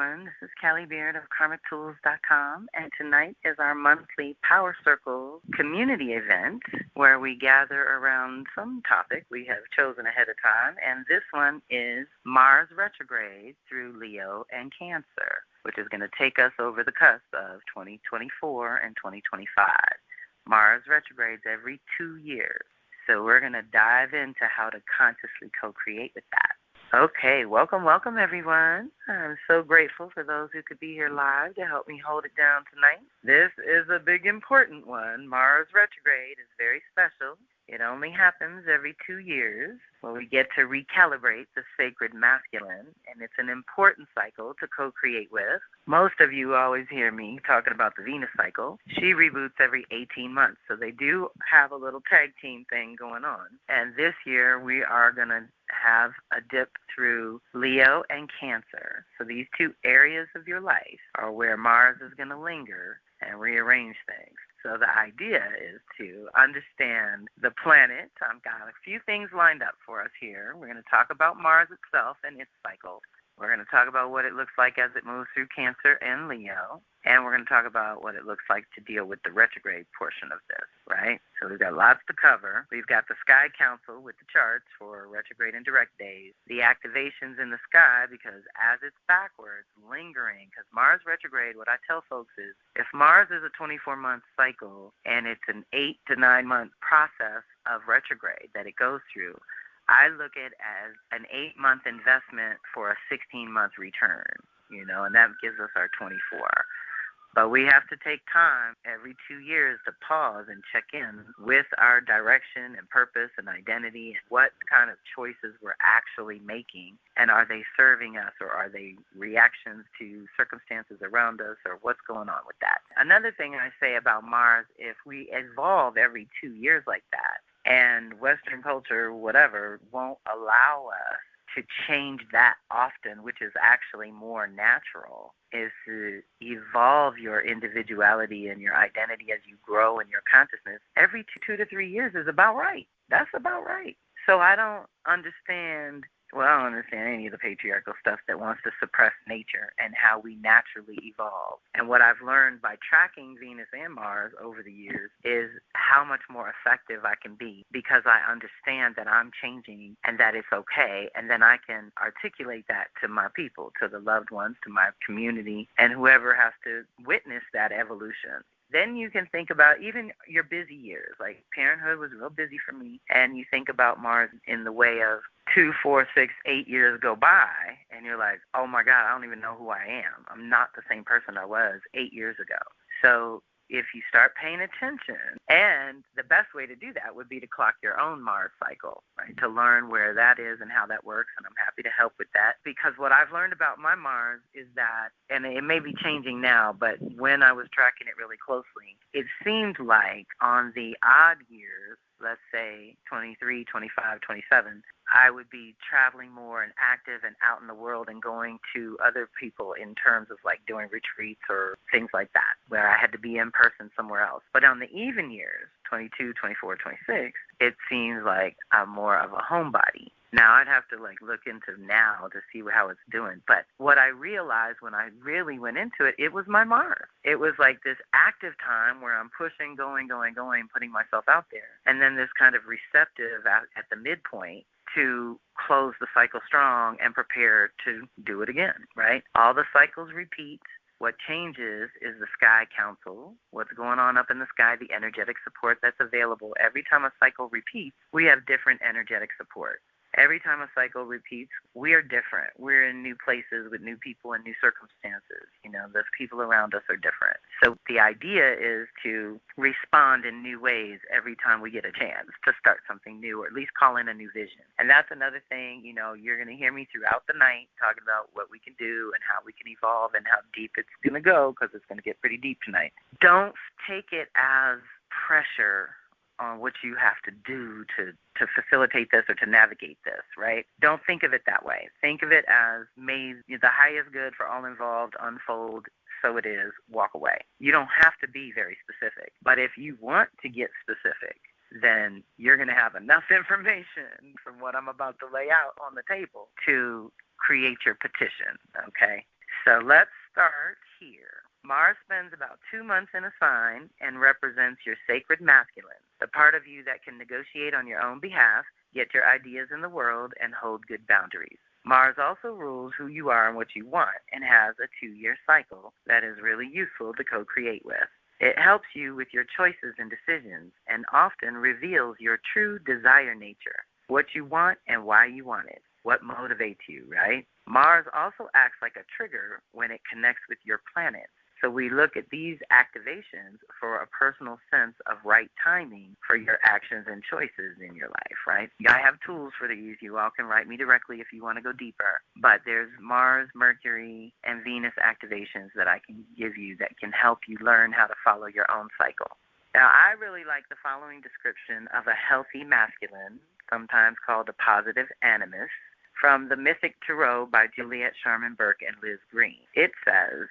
everyone. This is Callie Beard of KarmicTools.com, and tonight is our monthly Power Circle community event where we gather around some topic we have chosen ahead of time, and this one is Mars Retrograde through Leo and Cancer, which is going to take us over the cusp of 2024 and 2025. Mars retrogrades every 2 years, so we're going to dive into how to consciously co-create with that. Okay, welcome everyone. I'm so grateful for those who could be here live to help me hold it down tonight. This is a big important one. Mars retrograde is very special. It only happens every 2 years where we get to recalibrate the sacred masculine, and it's an important cycle to co-create with. Most of you always hear me talking about the Venus cycle. She reboots every 18 months, so they do have a little tag team thing going on. And this year we are going to have a dip through Leo and Cancer. So these two areas of your life are where Mars is going to linger and rearrange things. So the idea is to understand the planet. I've got a few things lined up for us here. We're going to talk about Mars itself and its cycle. We're going to talk about what it looks like as it moves through Cancer and Leo. And we're going to talk about what it looks like to deal with the retrograde portion of this, right? So we've got lots to cover. We've got the Sky Council with the charts for retrograde and direct days, the activations in the sky, because as it's backwards, lingering, because Mars retrograde, what I tell folks is, if Mars is a 24-month cycle and it's an 8 to 9 month process of retrograde that it goes through, I look at it as an 8-month investment for a 16-month return, and that gives us our 24. But we have to take time every 2 years to pause and check in with our direction and purpose and identity and what kind of choices we're actually making, and are they serving us or are they reactions to circumstances around us, or what's going on with that. Another thing I say about Mars, if we evolve every 2 years like that, and Western culture, whatever, won't allow us to change that often, which is actually more natural, is to evolve your individuality and your identity as you grow in your consciousness. Every 2 to 3 years is about right. That's about right. So I don't understand any of the patriarchal stuff that wants to suppress nature and how we naturally evolve. And what I've learned by tracking Venus and Mars over the years is how much more effective I can be, because I understand that I'm changing and that it's okay, and then I can articulate that to my people, to the loved ones, to my community, and whoever has to witness that evolution. Then you can think about even your busy years. Like parenthood was real busy for me, and you think about Mars in the way of 2, 4, 6, 8 years go by, and you're like, oh my God, I don't even know who I am. I'm not the same person I was 8 years ago. So if you start paying attention, and the best way to do that would be to clock your own Mars cycle, right, to learn where that is and how that works, and I'm happy to help with that, because what I've learned about my Mars is that, and it may be changing now, but when I was tracking it really closely, it seemed like on the odd years, let's say 23, 25, 27, I would be traveling more and active and out in the world and going to other people in terms of like doing retreats or things like that, where I had to be in person somewhere else. But on the even years, 22, 24, 26, it seems like I'm more of a homebody. Now, I'd have to look into now to see how it's doing. But what I realized when I really went into it, it was my Mars. It was like this active time where I'm pushing, going, putting myself out there. And then this kind of receptive at the midpoint to close the cycle strong and prepare to do it again, right? All the cycles repeat. What changes is the Sky Council, what's going on up in the sky, the energetic support that's available. Every time a cycle repeats, we have different energetic support. Every time a cycle repeats, we are different. We're in new places with new people and new circumstances. The people around us are different. So the idea is to respond in new ways every time we get a chance to start something new, or at least call in a new vision. And that's another thing, you're going to hear me throughout the night talking about what we can do and how we can evolve and how deep it's going to go, because it's going to get pretty deep tonight. Don't take it as pressure on what you have to do to facilitate this or to navigate this, right? Don't think of it that way. Think of it as, may the highest good for all involved unfold, so it is, walk away. You don't have to be very specific, but if you want to get specific, then you're going to have enough information from what I'm about to lay out on the table to create your petition, okay? So let's start here. Mars spends about 2 months in a sign and represents your sacred masculine, the part of you that can negotiate on your own behalf, get your ideas in the world, and hold good boundaries. Mars also rules who you are and what you want and has a 2-year cycle that is really useful to co-create with. It helps you with your choices and decisions and often reveals your true desire nature, what you want and why you want it, what motivates you, right? Mars also acts like a trigger when it connects with your planets. So we look at these activations for a personal sense of right timing for your actions and choices in your life, right? I have tools for these. You all can write me directly if you want to go deeper. But there's Mars, Mercury, and Venus activations that I can give you that can help you learn how to follow your own cycle. Now, I really like the following description of a healthy masculine, sometimes called a positive animus, from The Mythic Tarot by Juliet Sharman Burke and Liz Green. It says,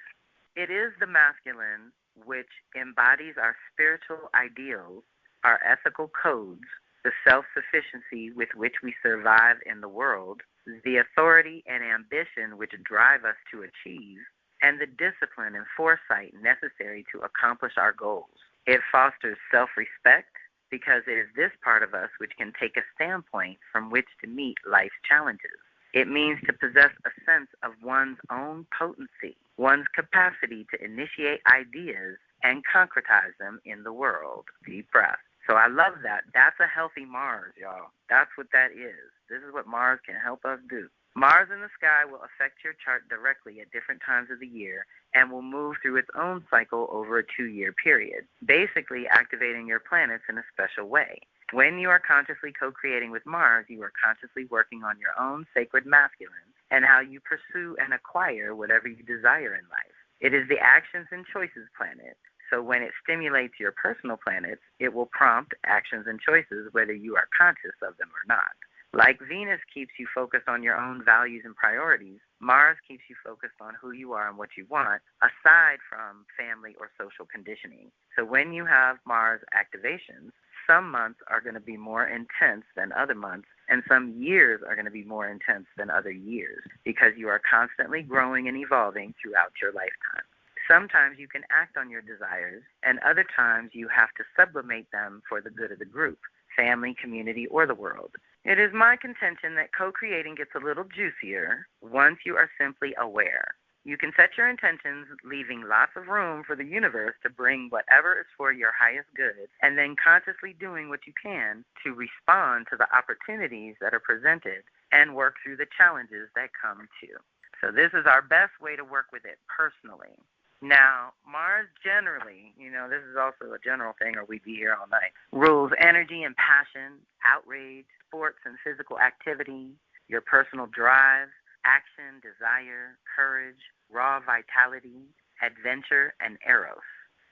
"It is the masculine which embodies our spiritual ideals, our ethical codes, the self-sufficiency with which we survive in the world, the authority and ambition which drive us to achieve, and the discipline and foresight necessary to accomplish our goals. It fosters self-respect because it is this part of us which can take a standpoint from which to meet life's challenges. It means to possess a sense of one's own potency, one's capacity to initiate ideas and concretize them in the world." Deep breath. So I love that. That's a healthy Mars, y'all. That's what that is. This is what Mars can help us do. Mars in the sky will affect your chart directly at different times of the year and will move through its own cycle over a 2-year period, basically activating your planets in a special way. When you are consciously co-creating with Mars, you are consciously working on your own sacred masculine and how you pursue and acquire whatever you desire in life. It is the actions and choices planet, so when it stimulates your personal planets, it will prompt actions and choices whether you are conscious of them or not. Like Venus keeps you focused on your own values and priorities, Mars keeps you focused on who you are and what you want, aside from family or social conditioning. So when you have Mars activations, some months are going to be more intense than other months, and some years are going to be more intense than other years because you are constantly growing and evolving throughout your lifetime. Sometimes you can act on your desires, and other times you have to sublimate them for the good of the group, family, community, or the world. It is my contention that co-creating gets a little juicier once you are simply aware. You can set your intentions, leaving lots of room for the universe to bring whatever is for your highest good, and then consciously doing what you can to respond to the opportunities that are presented and work through the challenges that come too. So this is our best way to work with it personally. Now, Mars generally, this is also a general thing or we'd be here all night, rules energy and passion, outrage, sports and physical activity, your personal drive, action, desire, courage, raw vitality, adventure, and eros.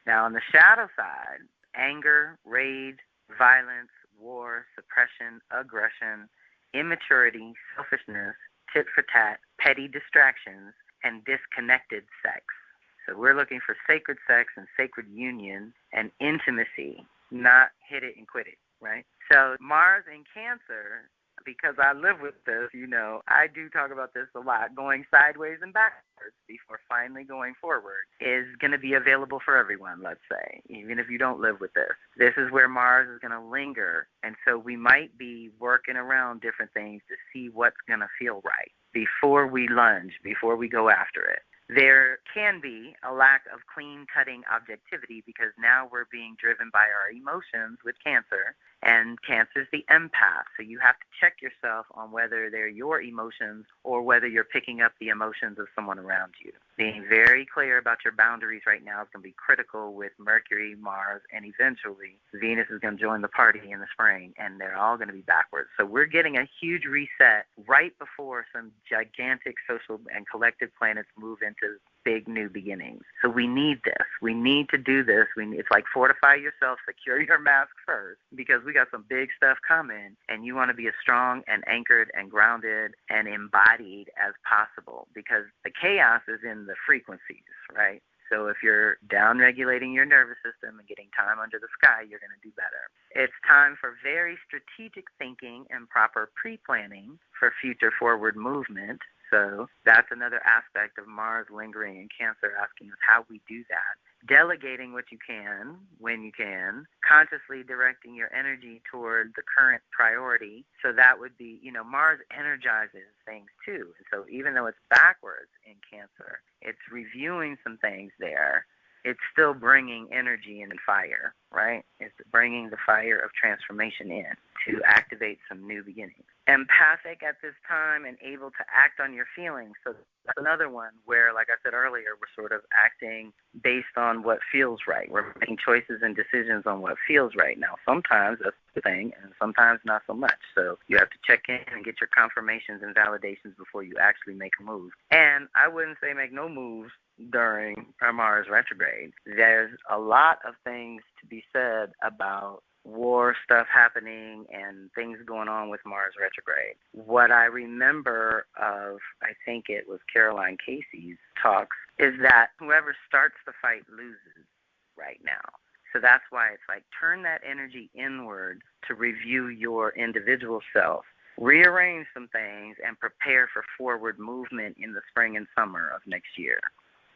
Now, on the shadow side, anger, rage, violence, war, suppression, aggression, immaturity, selfishness, tit for tat, petty distractions, and disconnected sex. So we're looking for sacred sex and sacred union and intimacy, not hit it and quit it, right? So Mars in Cancer, because I live with this, I do talk about this a lot, going sideways and backwards before finally going forward is going to be available for everyone, let's say, even if you don't live with this. This is where Mars is going to linger, and so we might be working around different things to see what's going to feel right before we lunge, before we go after it. There can be a lack of clean-cutting objectivity because now we're being driven by our emotions with Cancer, and Cancer's the empath, so you have to check yourself on whether they're your emotions or whether you're picking up the emotions of someone around you. Being very clear about your boundaries right now is going to be critical with Mercury, Mars, and eventually Venus is going to join the party in the spring, and they're all going to be backwards. So we're getting a huge reset right before some gigantic social and collective planets move into big new beginnings. So we need this. We need to do this. It's like fortify yourself, secure your mask first, because we got some big stuff coming, and you want to be as strong and anchored and grounded and embodied as possible, because the chaos is in the frequencies, right? So if you're down-regulating your nervous system and getting time under the sky, you're going to do better. It's time for very strategic thinking and proper pre-planning for future forward movement. so that's another aspect of Mars lingering in Cancer, asking us how we do that. Delegating what you can, when you can, consciously directing your energy toward the current priority. So that would be, Mars energizes things too. And so even though it's backwards in Cancer, it's reviewing some things there. It's still bringing energy and fire, right? It's bringing the fire of transformation in to activate some new beginnings. Empathic at this time and able to act on your feelings. So that's another one where, like I said earlier, we're sort of acting based on what feels right. We're making choices and decisions on what feels right. Now, sometimes that's the thing, and sometimes not so much. So you have to check in and get your confirmations and validations before you actually make a move. And I wouldn't say make no moves during our Mars retrograde. There's a lot of things to be said about war stuff happening and things going on with Mars retrograde. What I remember of, I think it was Caroline Casey's talks, is that whoever starts the fight loses right now. So that's why it's like turn that energy inward to review your individual self, rearrange some things, and prepare for forward movement in the spring and summer of next year.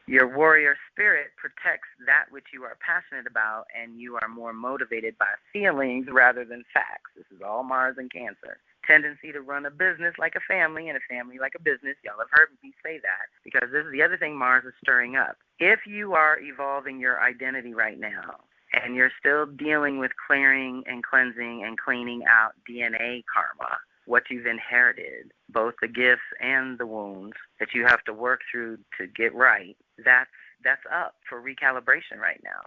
Your warrior spirit protects that which you are passionate about, and you are more motivated by feelings rather than facts. This is all Mars and Cancer. Tendency to run a business like a family and a family like a business. Y'all have heard me say that because this is the other thing Mars is stirring up. If you are evolving your identity right now and you're still dealing with clearing and cleansing and cleaning out DNA karma, what you've inherited, both the gifts and the wounds that you have to work through to get right, that's up for recalibration right now.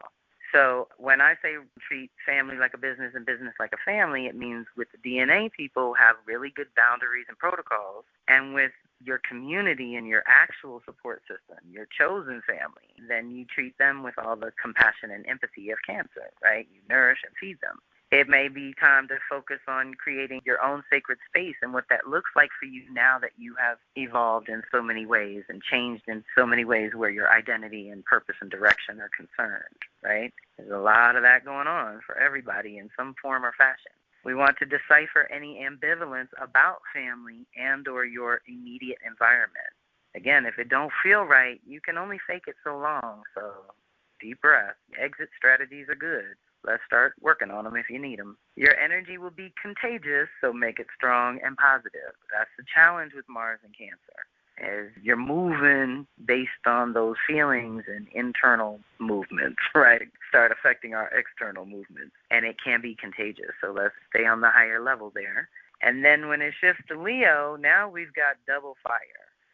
So when I say treat family like a business and business like a family, it means with the DNA people have really good boundaries and protocols, and with your community and your actual support system, your chosen family, then you treat them with all the compassion and empathy of Cancer, right? You nourish and feed them. It may be time to focus on creating your own sacred space and what that looks like for you now that you have evolved in so many ways and changed in so many ways where your identity and purpose and direction are concerned, right? There's a lot of that going on for everybody in some form or fashion. We want to decipher any ambivalence about family and or your immediate environment. Again, if it don't feel right, you can only fake it so long. So deep breath. Exit strategies are good. Let's start working on them if you need them. Your energy will be contagious, so make it strong and positive. That's the challenge with Mars and Cancer, is you're moving based on those feelings and internal movements, right? Start affecting our external movements, and it can be contagious. So let's stay on the higher level there. And then when it shifts to Leo, now we've got double fire,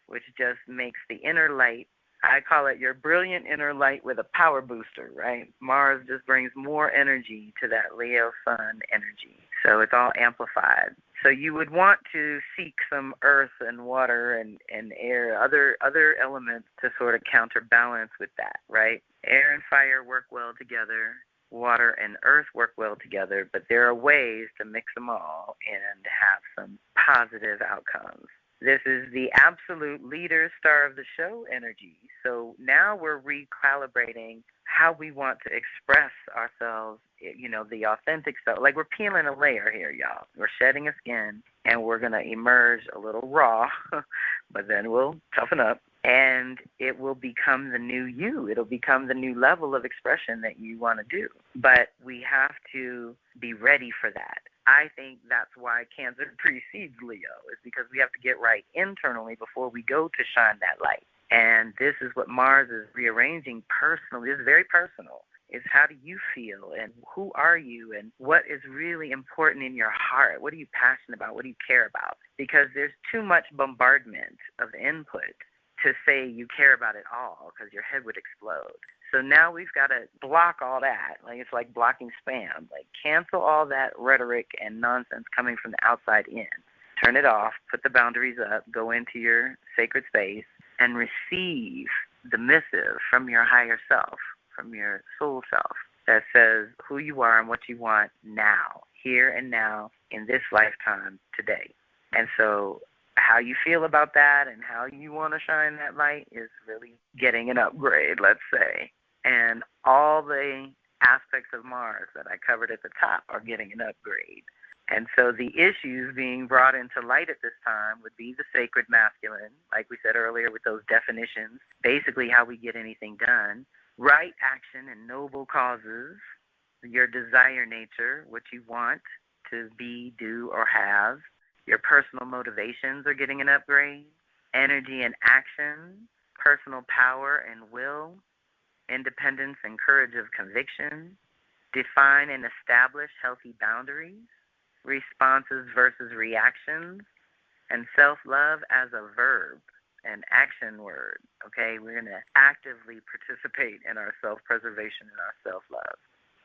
which just makes the inner light. I call it your brilliant inner light with a power booster, right? Mars just brings more energy to that Leo sun energy. So it's all amplified. So you would want to seek some earth and water and air, other elements to sort of counterbalance with that, right? Air and fire work well together. Water and earth work well together, but there are ways to mix them all and have some positive outcomes. This is the absolute leader star of the show energy. So now we're recalibrating how we want to express ourselves, the authentic self. Like we're peeling a layer here, y'all. We're shedding a skin, and we're going to emerge a little raw, but then we'll toughen up, and it will become the new you. It'll become the new level of expression that you want to do. But we have to be ready for that. I think that's why Cancer precedes Leo, is because we have to get right internally before we go to shine that light. And this is what Mars is rearranging personally. This is very personal. It's how do you feel, and who are you, and what is really important in your heart? What are you passionate about? What do you care about? Because there's too much bombardment of input to say you care about it all, because your head would explode. So now we've got to block all that. Like it's like blocking spam. Like cancel all that rhetoric and nonsense coming from the outside in. Turn it off, put the boundaries up, go into your sacred space, and receive the missive from your higher self, from your soul self, that says who you are and what you want now, here and now, in this lifetime, today. And so how you feel about that and how you want to shine that light is really getting an upgrade, let's say. And all the aspects of Mars that I covered at the top are getting an upgrade. And so the issues being brought into light at this time would be the sacred masculine, like we said earlier with those definitions, basically how we get anything done, right action and noble causes, your desire nature, what you want to be, do, or have, your personal motivations are getting an upgrade, energy and action, personal power and will, independence and courage of conviction, define and establish healthy boundaries, responses versus reactions, and self-love as a verb, an action word, okay? We're going to actively participate in our self-preservation and our self-love.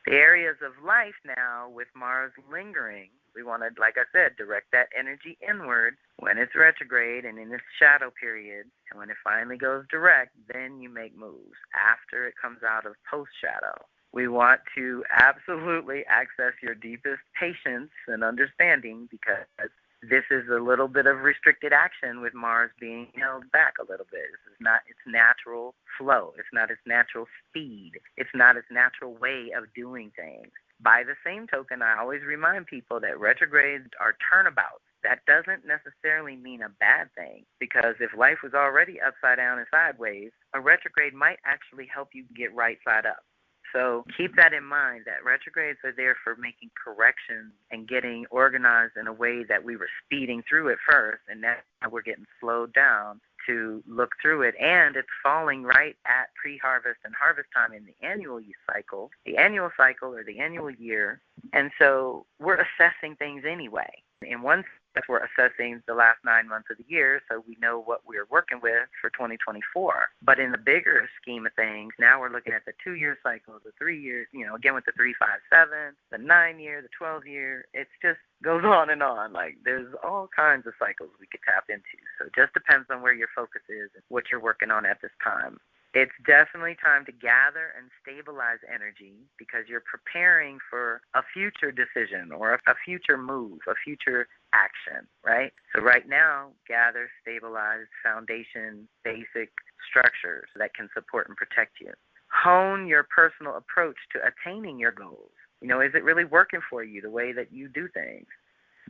The areas of life now with Mars lingering, we want to, like I said, direct that energy inward when it's retrograde and in its shadow period. And when it finally goes direct, then you make moves after it comes out of post-shadow. We want to absolutely access your deepest patience and understanding because this is a little bit of restricted action with Mars being held back a little bit. This is not its natural flow. It's not its natural speed. It's not its natural way of doing things. By the same token, I always remind people that retrogrades are turnabouts. That doesn't necessarily mean a bad thing because if life was already upside down and sideways, a retrograde might actually help you get right side up. So keep that in mind, that retrogrades are there for making corrections and getting organized in a way that we were speeding through it first, and now we're getting slowed down to look through it. And it's falling right at pre-harvest and harvest time in the annual cycle or the annual year. And so we're assessing things anyway. In one sense, we're assessing the last 9 months of the year so we know what we're working with for 2024. But in the bigger scheme of things, now we're looking at the 2-year cycle, the 3 years, again with the 3, 5, 7, the 9-year, the 12-year. It just goes on and on. Like there's all kinds of cycles we could tap into. So it just depends on where your focus is and what you're working on at this time. It's definitely time to gather and stabilize energy because you're preparing for a future decision or a future move, a future action, right? So right now, gather, stabilize, foundation, basic structures that can support and protect you. Hone your personal approach to attaining your goals. Is it really working for you the way that you do things?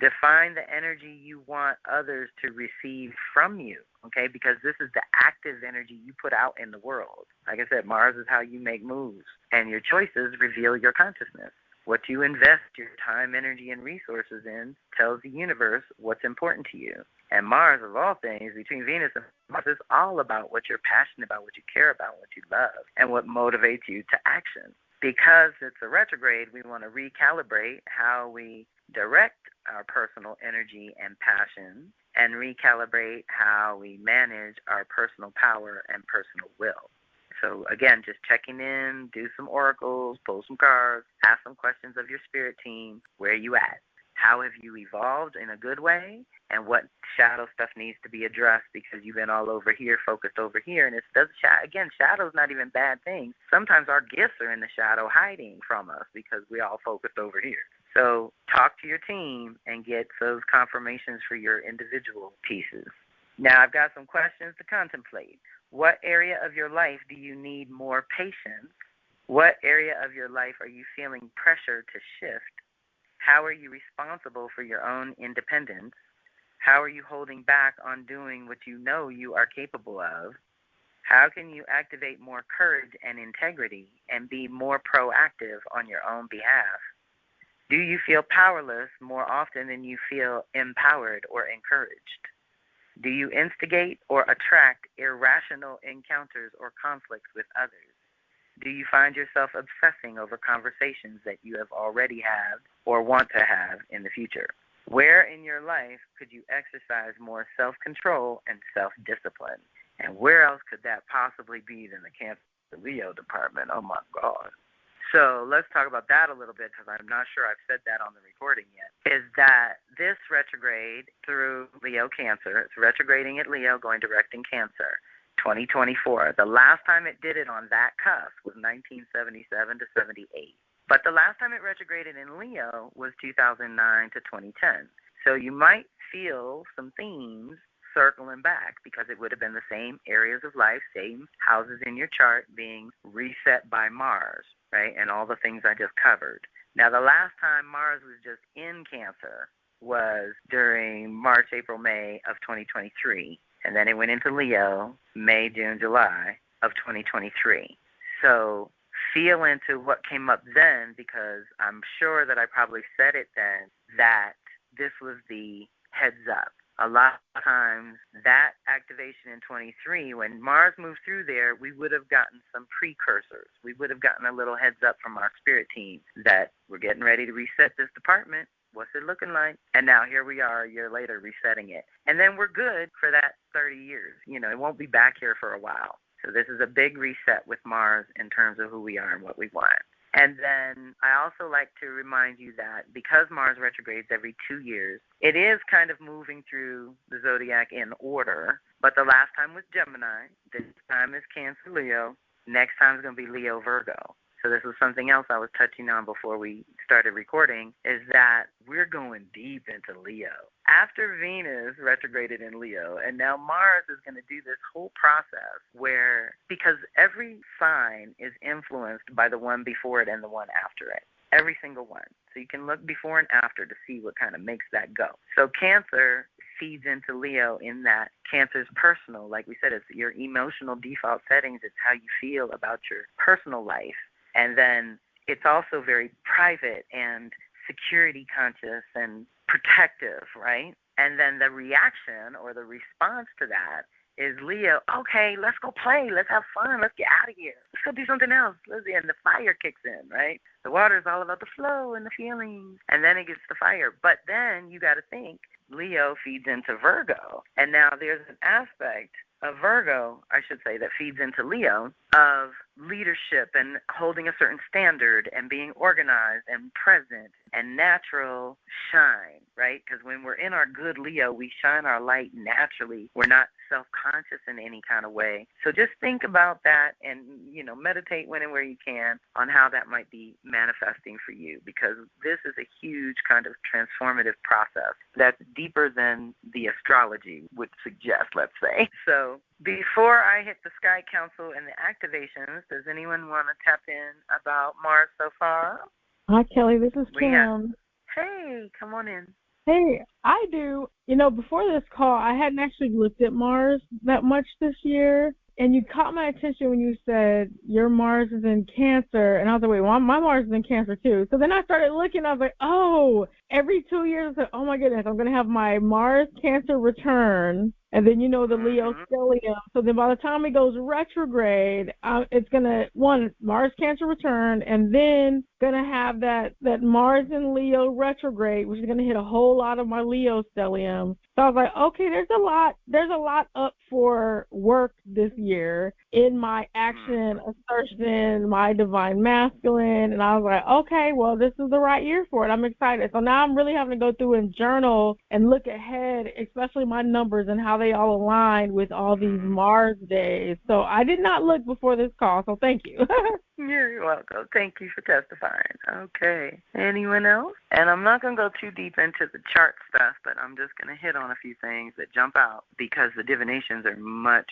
Define the energy you want others to receive from you, okay? Because this is the active energy you put out in the world. Like I said, Mars is how you make moves, and your choices reveal your consciousness. What you invest your time, energy, and resources in tells the universe what's important to you. And Mars, of all things, between Venus and Mars, is all about what you're passionate about, what you care about, what you love, and what motivates you to action. Because it's a retrograde, we want to recalibrate how we direct our personal energy and passion and recalibrate how we manage our personal power and personal will. So again, just checking in, do some oracles, pull some cards, ask some questions of your spirit team. Where are you at? How have you evolved in a good way? And what shadow stuff needs to be addressed because you've been all over here, focused over here. And shadow's not even bad things. Sometimes our gifts are in the shadow hiding from us because we all focused over here. So talk to your team and get those confirmations for your individual pieces. Now I've got some questions to contemplate. What area of your life do you need more patience? What area of your life are you feeling pressure to shift? How are you responsible for your own independence? How are you holding back on doing what you know you are capable of? How can you activate more courage and integrity and be more proactive on your own behalf? Do you feel powerless more often than you feel empowered or encouraged? Do you instigate or attract irrational encounters or conflicts with others? Do you find yourself obsessing over conversations that you have already had or want to have in the future? Where in your life could you exercise more self-control and self-discipline? And where else could that possibly be than the Cancer-Leo department? Oh, my God. So let's talk about that a little bit because I'm not sure I've said that on the recording yet, is that this retrograde through Leo Cancer, it's retrograding at Leo, going direct in Cancer, 2024. The last time it did it on that cusp was 1977 to 78. But the last time it retrograded in Leo was 2009 to 2010. So you might feel some themes circling back because it would have been the same areas of life, same houses in your chart being reset by Mars, right, and all the things I just covered. Now, the last time Mars was just in Cancer was during March, April, May of 2023. And then it went into Leo, May, June, July of 2023. So feel into what came up then, because I'm sure that I probably said it then, that this was the heads up. A lot of times that activation in 23, when Mars moved through there, we would have gotten some precursors. We would have gotten a little heads up from our spirit team that we're getting ready to reset this department. What's it looking like? And now here we are a year later resetting it. And then we're good for that 30 years. You know, it won't be back here for a while. So this is a big reset with Mars in terms of who we are and what we want. And then I also like to remind you that because Mars retrogrades every 2 years, it is kind of moving through the zodiac in order. But the last time was Gemini. This time is Cancer, Leo. Next time is going to be Leo, Virgo. So this was something else I was touching on before we started recording, is that we're going deep into Leo. After Venus retrograded in Leo, and now Mars is going to do this whole process where, because every sign is influenced by the one before it and the one after it, every single one. So you can look before and after to see what kind of makes that go. So Cancer feeds into Leo in that Cancer's personal, like we said, it's your emotional default settings. It's how you feel about your personal life. And then it's also very private and security conscious and protective, right? And then the reaction or the response to that is Leo, okay, let's go play. Let's have fun. Let's get out of here. Let's go do something else. And the fire kicks in, right? The water is all about the flow and the feelings. And then it gets the fire. But then you got to think Leo feeds into Virgo. And now there's an aspect of Virgo, I should say, that feeds into Leo, of leadership and holding a certain standard and being organized and present and natural shine, right? Because when we're in our good Leo, we shine our light naturally. We're not self-conscious in any kind of way. So just think about that and, you know, meditate when and where you can on how that might be manifesting for you, because this is a huge kind of transformative process that's deeper than the astrology would suggest, let's say. So before I hit the Sky Council and the activations, does anyone want to tap in about Mars so far? Hi, Kelly. This is Kim. Hey, come on in. Hey, I do. You know, before this call, I hadn't actually looked at Mars that much this year. And you caught my attention when you said your Mars is in Cancer. And I was like, wait, well, my Mars is in Cancer too. So then I started looking. I was like, oh, every 2 years, I said, oh my goodness, I'm going to have my Mars Cancer return. And then, you know, the Leo stellium. So then by the time it goes retrograde, it's going to, Mars Cancer return, and then going to have that Mars in Leo retrograde, which is going to hit a whole lot of my Leo stellium. So I was like, okay, there's a lot up for work this year in my action, assertion, my divine masculine. And I was like, okay, well, this is the right year for it. I'm excited. So now I'm really having to go through and journal and look ahead, especially my numbers and how they all align with all these Mars days. So I did not look before this call, so thank you. You're welcome. Thank you for testifying. Okay. Anyone else? And I'm not going to go too deep into the chart stuff, but I'm just going to hit on a few things that jump out because the divinations are much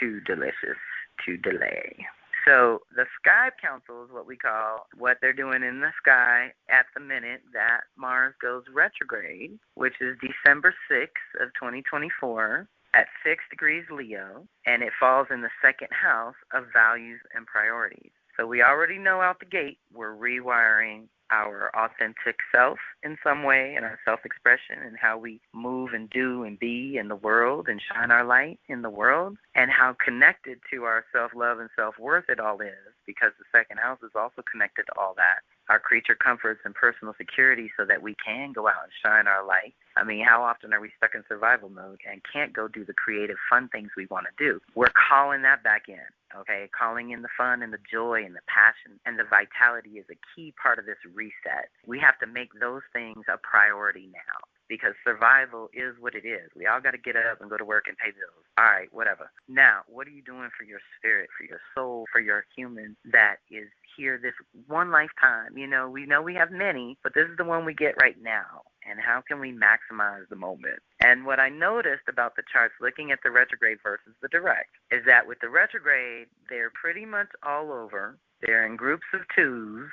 too delicious to delay. So the Sky Council is what we call what they're doing in the sky at the minute that Mars goes retrograde, which is December 6th of 2024 at 6 degrees Leo, and it falls in the second house of values and priorities. So we already know out the gate we're rewiring our authentic self in some way, and our self-expression, and how we move and do and be in the world and shine our light in the world, and how connected to our self-love and self-worth it all is, because the second house is also connected to all that. Our creature comforts and personal security, so that we can go out and shine our light. I mean, how often are we stuck in survival mode and can't go do the creative, fun things we want to do? We're calling that back in, okay? Calling in the fun and the joy and the passion and the vitality is a key part of this reset. We have to make those things a priority now, because survival is what it is. We all got to get up and go to work and pay bills. All right, whatever. Now, what are you doing for your spirit, for your soul, for your human that is here this one lifetime? You know we have many, but this is the one we get right now. And how can we maximize the moment? And what I noticed about the charts, looking at the retrograde versus the direct, is that with the retrograde, they're pretty much all over. They're in groups of twos.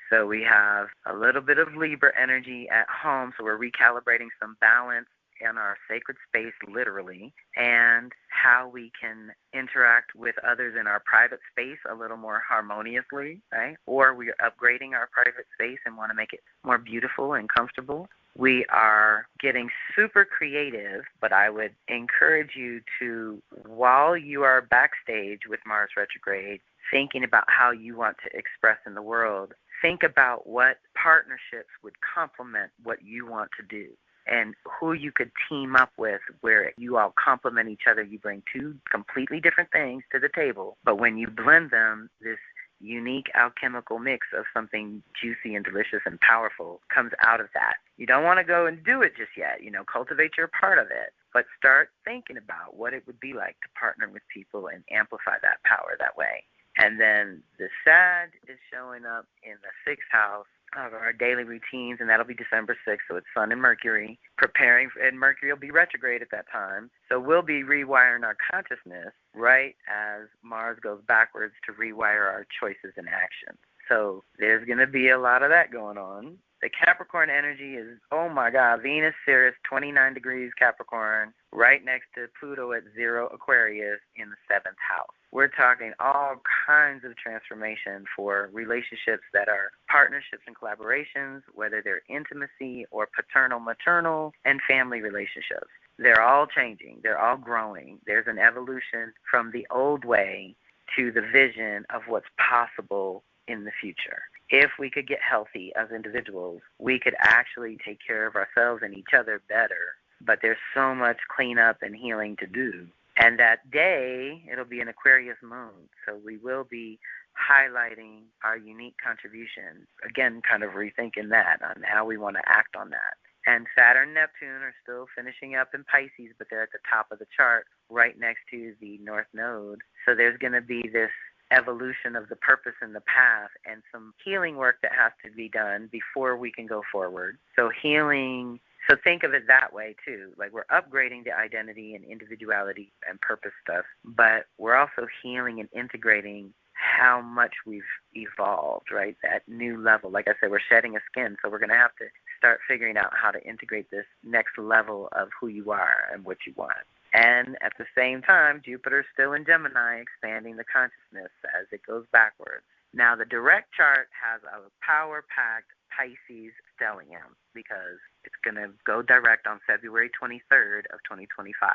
So we have a little bit of Libra energy at home, so we're recalibrating some balance in our sacred space, literally, and how we can interact with others in our private space a little more harmoniously, right? Or we're upgrading our private space and want to make it more beautiful and comfortable. We are getting super creative, but I would encourage you to, while you are backstage with Mars Retrograde, thinking about how you want to express in the world, think about what partnerships would complement what you want to do and who you could team up with where you all complement each other. You bring two completely different things to the table, but when you blend them, this unique alchemical mix of something juicy and delicious and powerful comes out of that. You don't want to go and do it just yet. Cultivate your part of it, but start thinking about what it would be like to partner with people and amplify that power that way. And then the Sad is showing up in the 6th house of our daily routines, and that'll be December 6th, so it's Sun and Mercury, and Mercury will be retrograde at that time. So we'll be rewiring our consciousness right as Mars goes backwards to rewire our choices and actions. So there's going to be a lot of that going on. The Capricorn energy is, oh my God, Venus, Sirius, 29 degrees Capricorn, right next to Pluto at 0 Aquarius in the 7th house. We're talking all kinds of transformation for relationships that are partnerships and collaborations, whether they're intimacy or paternal, maternal, and family relationships. They're all changing. They're all growing. There's an evolution from the old way to the vision of what's possible in the future. If we could get healthy as individuals, we could actually take care of ourselves and each other better. But there's so much cleanup and healing to do. And that day, it'll be an Aquarius moon. So we will be highlighting our unique contributions. Again, kind of rethinking that on how we want to act on that. And Saturn and Neptune are still finishing up in Pisces, but they're at the top of the chart right next to the North Node. So there's going to be this evolution of the purpose and the path and some healing work that has to be done before we can go forward. So healing, so think of it that way too. Like we're upgrading the identity and individuality and purpose stuff, but we're also healing and integrating how much we've evolved, right? That new level. Like I said, we're shedding a skin, so we're going to have to start figuring out how to integrate this next level of who you are and what you want. And at the same time, Jupiter's still in Gemini, expanding the consciousness as it goes backwards. Now, the direct chart has a power-packed Pisces stellium because it's going to go direct on February 23rd of 2025.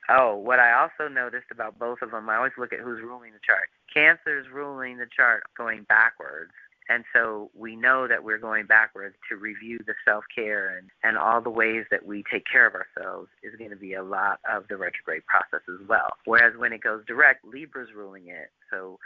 Oh, what I also noticed about both of them, I always look at who's ruling the chart. Cancer's ruling the chart going backwards. And so we know that we're going backwards to review the self-care and all the ways that we take care of ourselves is going to be a lot of the retrograde process as well. Whereas when it goes direct, Libra's ruling it. So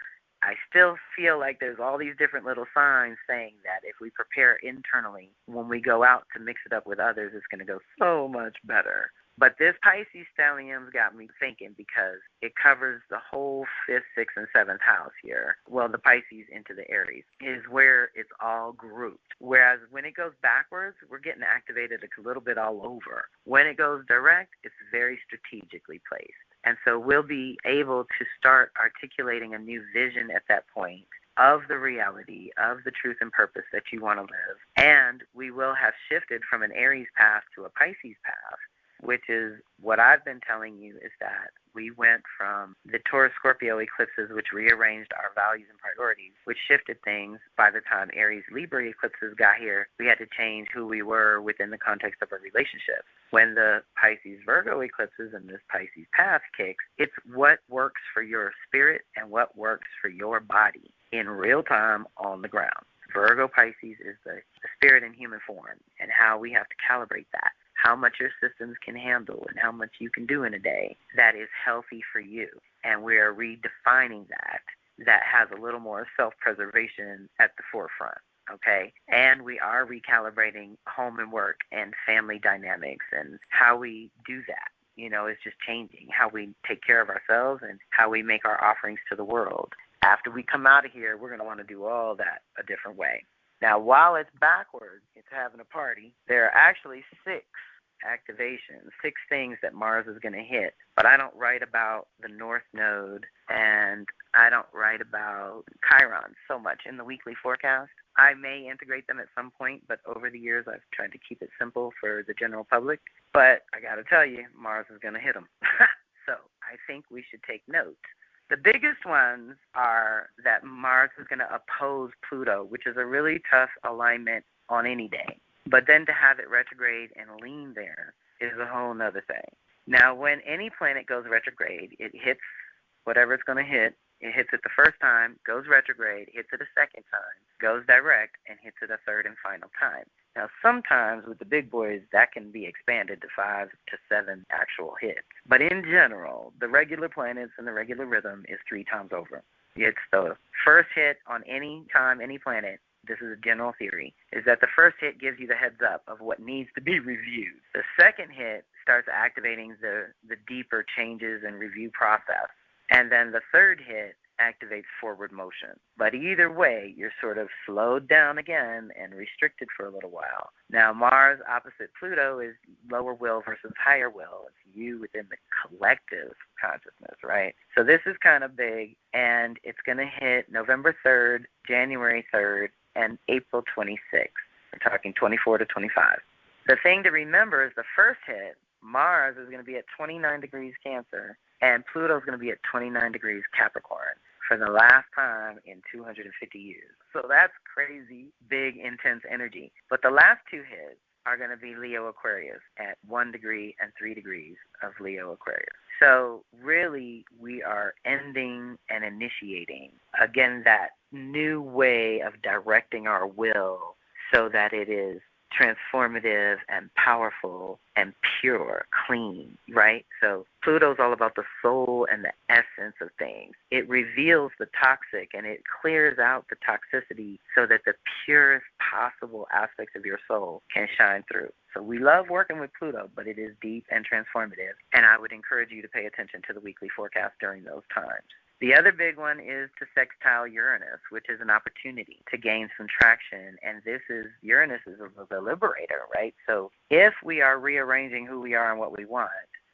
I still feel like there's all these different little signs saying that if we prepare internally, when we go out to mix it up with others, it's going to go so much better. But this Pisces stellium's got me thinking because it covers the whole 5th, 6th, and 7th house here. Well, the Pisces into the Aries is where it's all grouped. Whereas when it goes backwards, we're getting activated a little bit all over. When it goes direct, it's very strategically placed. And so we'll be able to start articulating a new vision at that point of the reality, of the truth and purpose that you want to live. And we will have shifted from an Aries path to a Pisces path, which is what I've been telling you is that we went from the Taurus-Scorpio eclipses, which rearranged our values and priorities, which shifted things. By the time Aries-Libra eclipses got here, we had to change who we were within the context of a relationship. When the Pisces-Virgo eclipses and this Pisces path kicks, it's what works for your spirit and what works for your body in real time on the ground. Virgo Pisces is the spirit in human form and how we have to calibrate that. How much your systems can handle and how much you can do in a day that is healthy for you. And we are redefining that has a little more self-preservation at the forefront, okay? And we are recalibrating home and work and family dynamics and how we do that. It's just changing how we take care of ourselves and how we make our offerings to the world. After we come out of here, we're going to want to do all that a different way. Now, while it's backwards, it's having a party, there are actually 6 activations, 6 things that Mars is going to hit, but I don't write about the North Node and I don't write about Chiron so much in the weekly forecast. I may integrate them at some point, but over the years I've tried to keep it simple for the general public. But I got to tell you, Mars is going to hit them. So I think we should take note. The biggest ones are that Mars is going to oppose Pluto, which is a really tough alignment on any day. But then to have it retrograde and lean there is a whole nother thing. Now, when any planet goes retrograde, it hits whatever it's going to hit. It hits it the first time, goes retrograde, hits it a second time, goes direct, and hits it a third and final time. Now, sometimes with the big boys, that can be expanded to 5 to 7 actual hits. But in general, the regular planets and the regular rhythm is 3 times over. It's the first hit on any time, any planet. This is a general theory, is that the first hit gives you the heads up of what needs to be reviewed. The second hit starts activating the deeper changes and review process. And then the third hit activates forward motion. But either way, you're sort of slowed down again and restricted for a little while. Now, Mars opposite Pluto is lower will versus higher will. It's you within the collective consciousness, right? So this is kind of big, and it's going to hit November 3rd, January 3rd, and April 26th. We're talking 24 to 25. The thing to remember is the first hit, Mars is going to be at 29 degrees Cancer, and Pluto's going to be at 29 degrees Capricorn for the last time in 250 years. So that's crazy, big, intense energy. But the last 2 hits are going to be Leo Aquarius at 1 degree and 3 degrees of Leo Aquarius. So really, we are ending and initiating, again, that new way of directing our will so that it is transformative and powerful and pure, clean, right? So Pluto's all about the soul and the essence of things. It reveals the toxic and it clears out the toxicity so that the purest possible aspects of your soul can shine through. So we love working with Pluto, but it is deep and transformative, and I would encourage you to pay attention to the weekly forecast during those times. The other big one is to sextile Uranus, which is an opportunity to gain some traction. And this is, Uranus is the liberator, right? So if we are rearranging who we are and what we want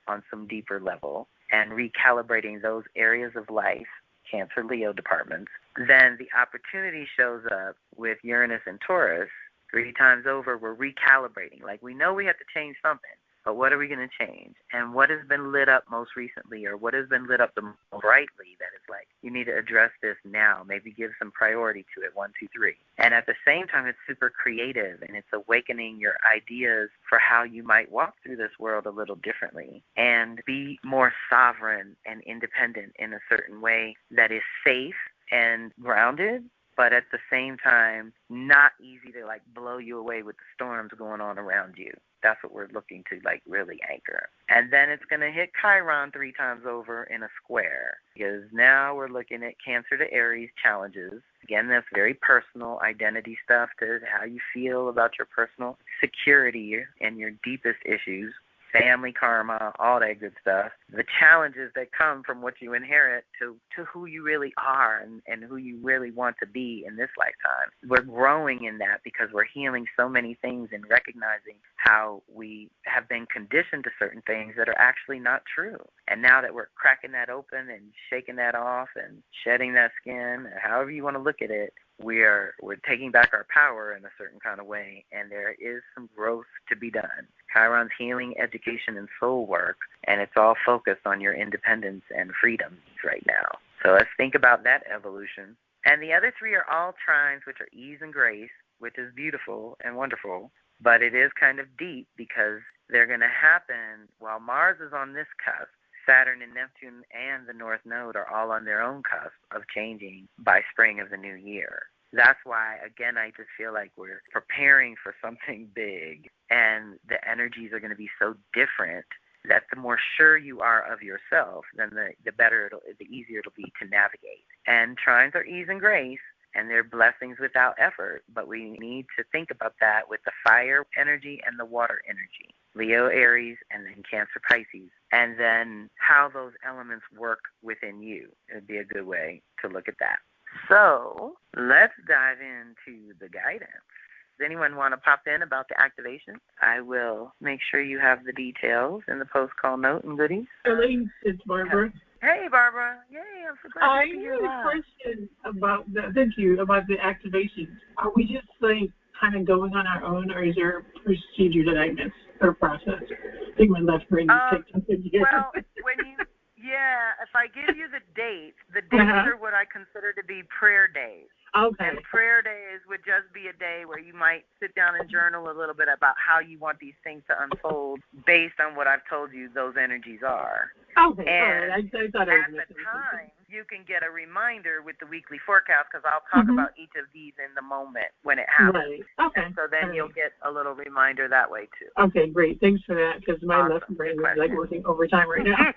on some deeper level and recalibrating those areas of life, Cancer, Leo departments, then the opportunity shows up with Uranus and Taurus 3 times over. We're recalibrating. Like, we know we have to change something. But what are we going to change? And what has been lit up most recently, or what has been lit up the most brightly that is like, you need to address this now, maybe give some priority to it, 1, 2, 3. And at the same time, it's super creative, and it's awakening your ideas for how you might walk through this world a little differently and be more sovereign and independent in a certain way that is safe and grounded, but at the same time, not easy to like blow you away with the storms going on around you. That's what we're looking to like really anchor. And then it's going to hit Chiron 3 times over in a square, because now we're looking at Cancer to Aries challenges. Again, that's very personal identity stuff to how you feel about your personal security and your deepest issues. Family karma, all that good stuff. The challenges that come from what you inherit to who you really are and who you really want to be in this lifetime. We're growing in that because we're healing so many things and recognizing how we have been conditioned to certain things that are actually not true. And now that we're cracking that open and shaking that off and shedding that skin, however you want to look at it, we're taking back our power in a certain kind of way, and there is some growth to be done. Chiron's healing, education, and soul work, and it's all focused on your independence and freedom right now. So let's think about that evolution. And the other 3 are all trines, which are ease and grace, which is beautiful and wonderful, but it is kind of deep because they're going to happen while Mars is on this cusp. Saturn and Neptune and the North Node are all on their own cusp of changing by spring of the new year. That's why, again, I just feel like we're preparing for something big, and the energies are going to be so different that the more sure you are of yourself, then the easier it'll be to navigate. And trines are ease and grace, and they're blessings without effort, but we need to think about that with the fire energy and the water energy. Leo, Aries, and then Cancer, Pisces, and then how those elements work within you. It would be a good way to look at that. So let's dive into the guidance. Does anyone want to pop in about the activation? I will make sure you have the details in the post-call note and goodies. Elaine, it's Barbara. Hey, Barbara. Yay, I'm so glad to be here live. I have a question about the activation. Are we just like kind of going on our own, or is there a procedure that I missed or process? I think my left brain is kicked up in here. Well, if I give you the dates are what I consider to be prayer days. Okay. And prayer days would just be a day where you might sit down and journal a little bit about how you want these things to unfold based on what I've told you those energies are. Okay. And I thought I was at the time, you can get a reminder with the weekly forecast because I'll talk about each of these in the moment when it happens. Right. Okay. And so then you'll get a little reminder that way too. Okay, great. Thanks for that because my left brain is like working overtime right now.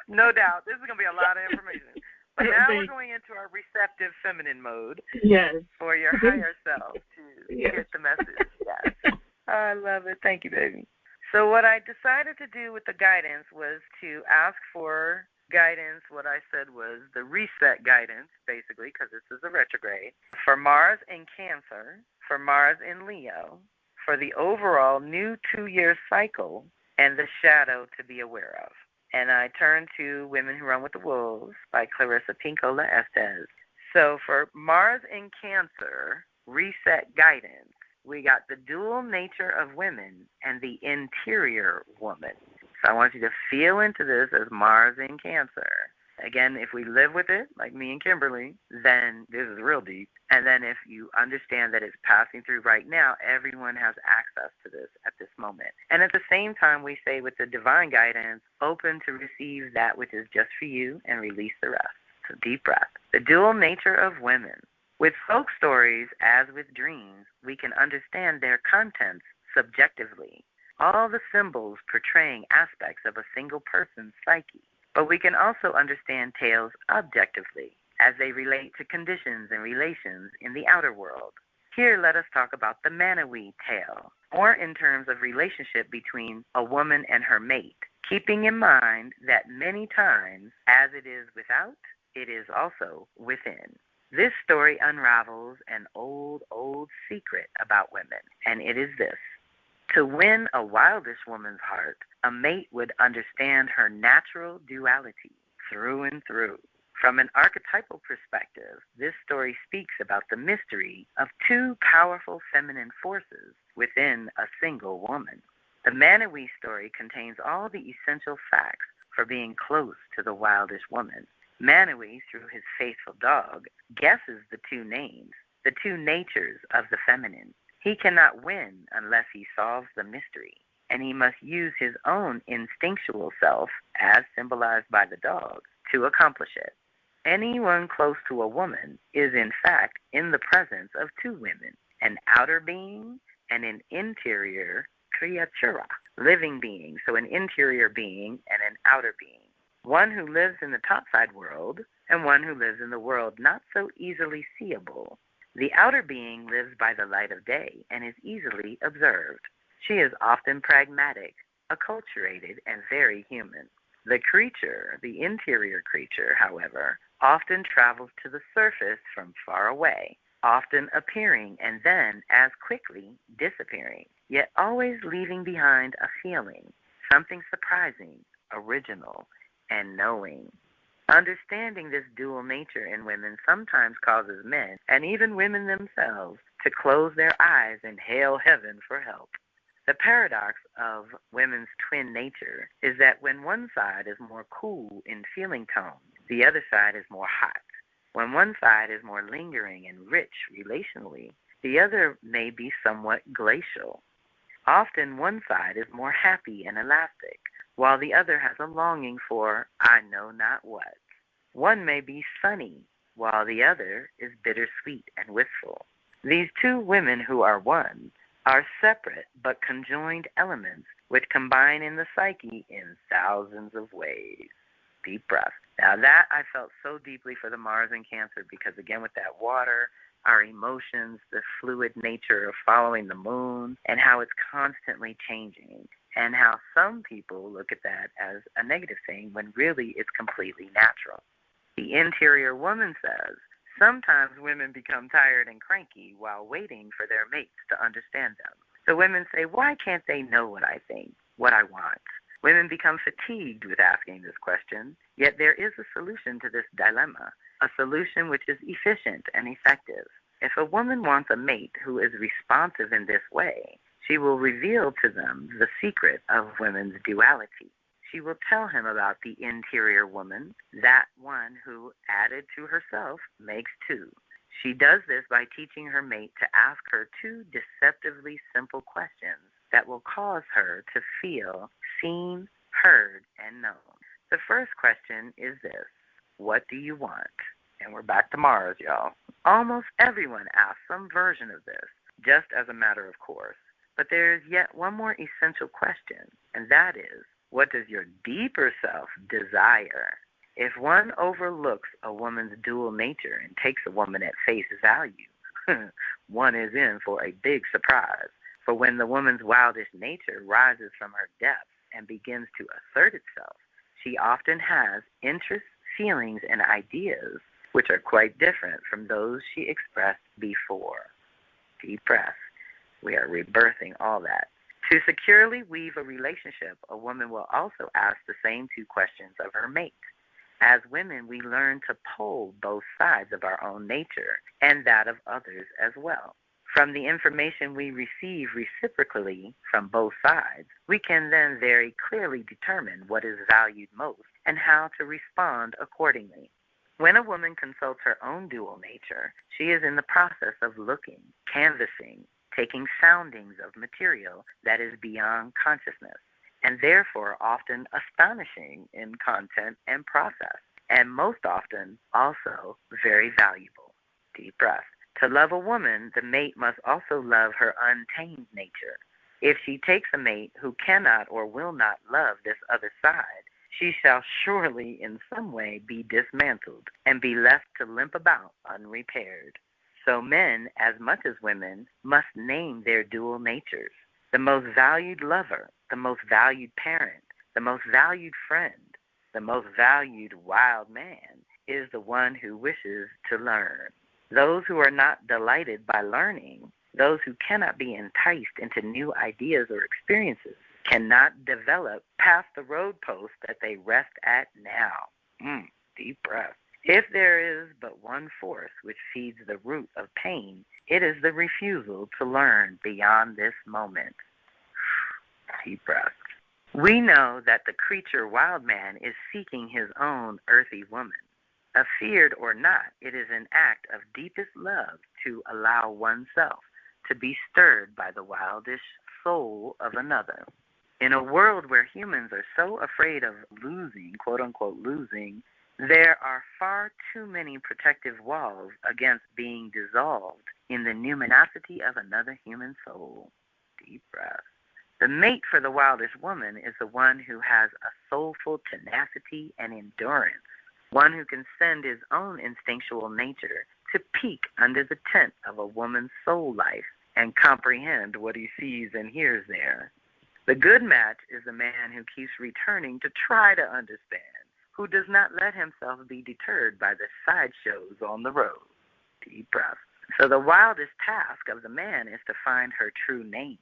No doubt. This is going to be a lot of information. But now we're going into our receptive feminine mode. Yes. For your higher self to get the message. Yes. I love it. Thank you, baby. So what I decided to do with the guidance was to ask for guidance. What I said was the reset guidance, basically, because this is a retrograde, for Mars in Cancer, for Mars in Leo, for the overall new 2-year cycle, and the shadow to be aware of. And I turned to Women Who Run with the Wolves by Clarissa Pinkola Estes. So for Mars in Cancer, reset guidance, we got the dual nature of women and the interior woman. So I want you to feel into this as Mars in Cancer. Again, if we live with it, like me and Kimberly, then this is real deep. And then if you understand that it's passing through right now, everyone has access to this at this moment. And at the same time, we say with the divine guidance, open to receive that which is just for you and release the rest. So deep breath. The dual nature of women. With folk stories, as with dreams, we can understand their contents subjectively. All the symbols portraying aspects of a single person's psyche. But we can also understand tales objectively, as they relate to conditions and relations in the outer world. Here, let us talk about the Manawi tale, or in terms of relationship between a woman and her mate, keeping in mind that many times, as it is without, it is also within. This story unravels an old secret about women, and it is this. To win a wildish woman's heart, a mate would understand her natural duality through and through. From an archetypal perspective, this story speaks about the mystery of two powerful feminine forces within a single woman. The Manawi story contains all the essential facts for being close to the wildish woman. Manawi, through his faithful dog, guesses the two names, the two natures of the feminine. He cannot win unless he solves the mystery, and he must use his own instinctual self, as symbolized by the dog, to accomplish it. Anyone close to a woman is, in fact, in the presence of two women, an outer being and an interior creatura, living being, so an interior being and an outer being. One who lives in the topside world and one who lives in the world not so easily seeable. The outer being lives by the light of day and is easily observed. She is often pragmatic, acculturated, and very human. The creature, the interior creature, however, often travels to the surface from far away, often appearing and then as quickly disappearing, yet always leaving behind a feeling, something surprising, original, and knowing. Understanding this dual nature in women sometimes causes men, and even women themselves, to close their eyes and hail heaven for help. The paradox of women's twin nature is that when one side is more cool in feeling tone, the other side is more hot. When one side is more lingering and rich relationally, the other may be somewhat glacial. Often one side is more happy and elastic, while the other has a longing for I know not what. One may be sunny, while the other is bittersweet and wistful. These two women who are one are separate but conjoined elements which combine in the psyche in thousands of ways. Deep breath. Now that I felt so deeply for the Mars in Cancer because, again, with that water, our emotions, the fluid nature of following the moon, and how it's constantly changing, and how some people look at that as a negative thing when really it's completely natural. The interior woman says, Sometimes women become tired and cranky while waiting for their mates to understand them. So women say, why can't they know what I think, what I want? Women become fatigued with asking this question, yet there is a solution to this dilemma, a solution which is efficient and effective. If a woman wants a mate who is responsive in this way, she will reveal to them the secret of women's duality. She will tell him about the interior woman, that one who, added to herself, makes two. She does this by teaching her mate to ask her two deceptively simple questions that will cause her to feel seen, heard, and known. The first question is this: what do you want? And we're back to Mars, y'all. Almost everyone asks some version of this, just as a matter of course. But there is yet one more essential question, and that is, what does your deeper self desire? If one overlooks a woman's dual nature and takes a woman at face value, one is in for a big surprise. For when the woman's wildish nature rises from her depths and begins to assert itself, she often has interests, feelings, and ideas which are quite different from those she expressed before. Deep breath. We are rebirthing all that. To securely weave a relationship, a woman will also ask the same two questions of her mate. As women, we learn to poll both sides of our own nature and that of others as well. From the information we receive reciprocally from both sides, we can then very clearly determine what is valued most and how to respond accordingly. When a woman consults her own dual nature, she is in the process of looking, canvassing, taking soundings of material that is beyond consciousness, and therefore often astonishing in content and process, and most often also very valuable. Deep breath. To love a woman, the mate must also love her untamed nature. If she takes a mate who cannot or will not love this other side, she shall surely in some way be dismantled and be left to limp about unrepaired. So men, as much as women, must name their dual natures. The most valued lover, the most valued parent, the most valued friend, the most valued wild man is the one who wishes to learn. Those who are not delighted by learning, those who cannot be enticed into new ideas or experiences, cannot develop past the road post that they rest at now. Deep breath. If there is but one force which feeds the root of pain, it is the refusal to learn beyond this moment. Deep breath. We know that the creature wild man is seeking his own earthy woman. Afeared or not, it is an act of deepest love to allow oneself to be stirred by the wildish soul of another. In a world where humans are so afraid of losing, quote-unquote losing, there are far too many protective walls against being dissolved in the numinosity of another human soul. Deep breath. The mate for the wildest woman is the one who has a soulful tenacity and endurance, one who can send his own instinctual nature to peek under the tent of a woman's soul life and comprehend what he sees and hears there. The good match is the man who keeps returning to try to understand, who does not let himself be deterred by the sideshows on the road. Deep breath. So the wildest task of the man is to find her true name,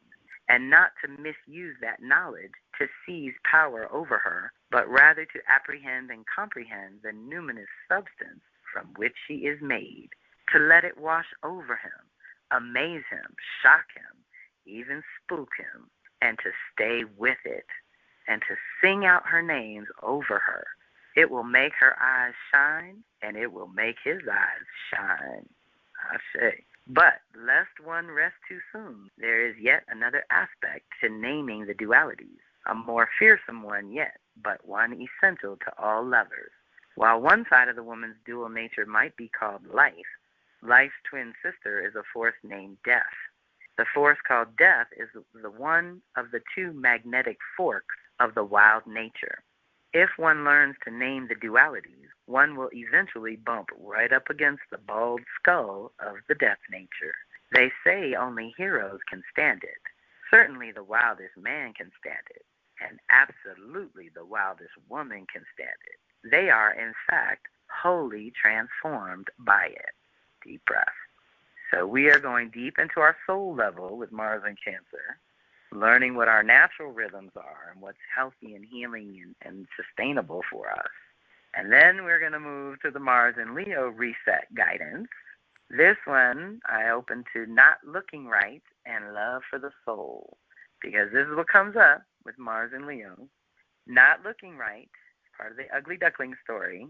and not to misuse that knowledge to seize power over her, but rather to apprehend and comprehend the numinous substance from which she is made, to let it wash over him, amaze him, shock him, even spook him, and to stay with it, and to sing out her names over her. It will make her eyes shine, and it will make his eyes shine. I say. But lest one rest too soon, there is yet another aspect to naming the dualities, a more fearsome one yet, but one essential to all lovers. While one side of the woman's dual nature might be called life, life's twin sister is a force named death. The force called death is the one of the two magnetic forks of the wild nature. If one learns to name the dualities, one will eventually bump right up against the bald skull of the death nature. They say only heroes can stand it. Certainly the wildest man can stand it, and absolutely the wildest woman can stand it. They are, in fact, wholly transformed by it. Deep breath. So we are going deep into our soul level with Mars in Cancer, learning what our natural rhythms are and what's healthy and healing and sustainable for us. And then we're going to move to the Mars in Leo reset guidance. This one I open to not looking right and love for the soul, because this is what comes up with Mars in Leo. Not looking right, part of the ugly duckling story.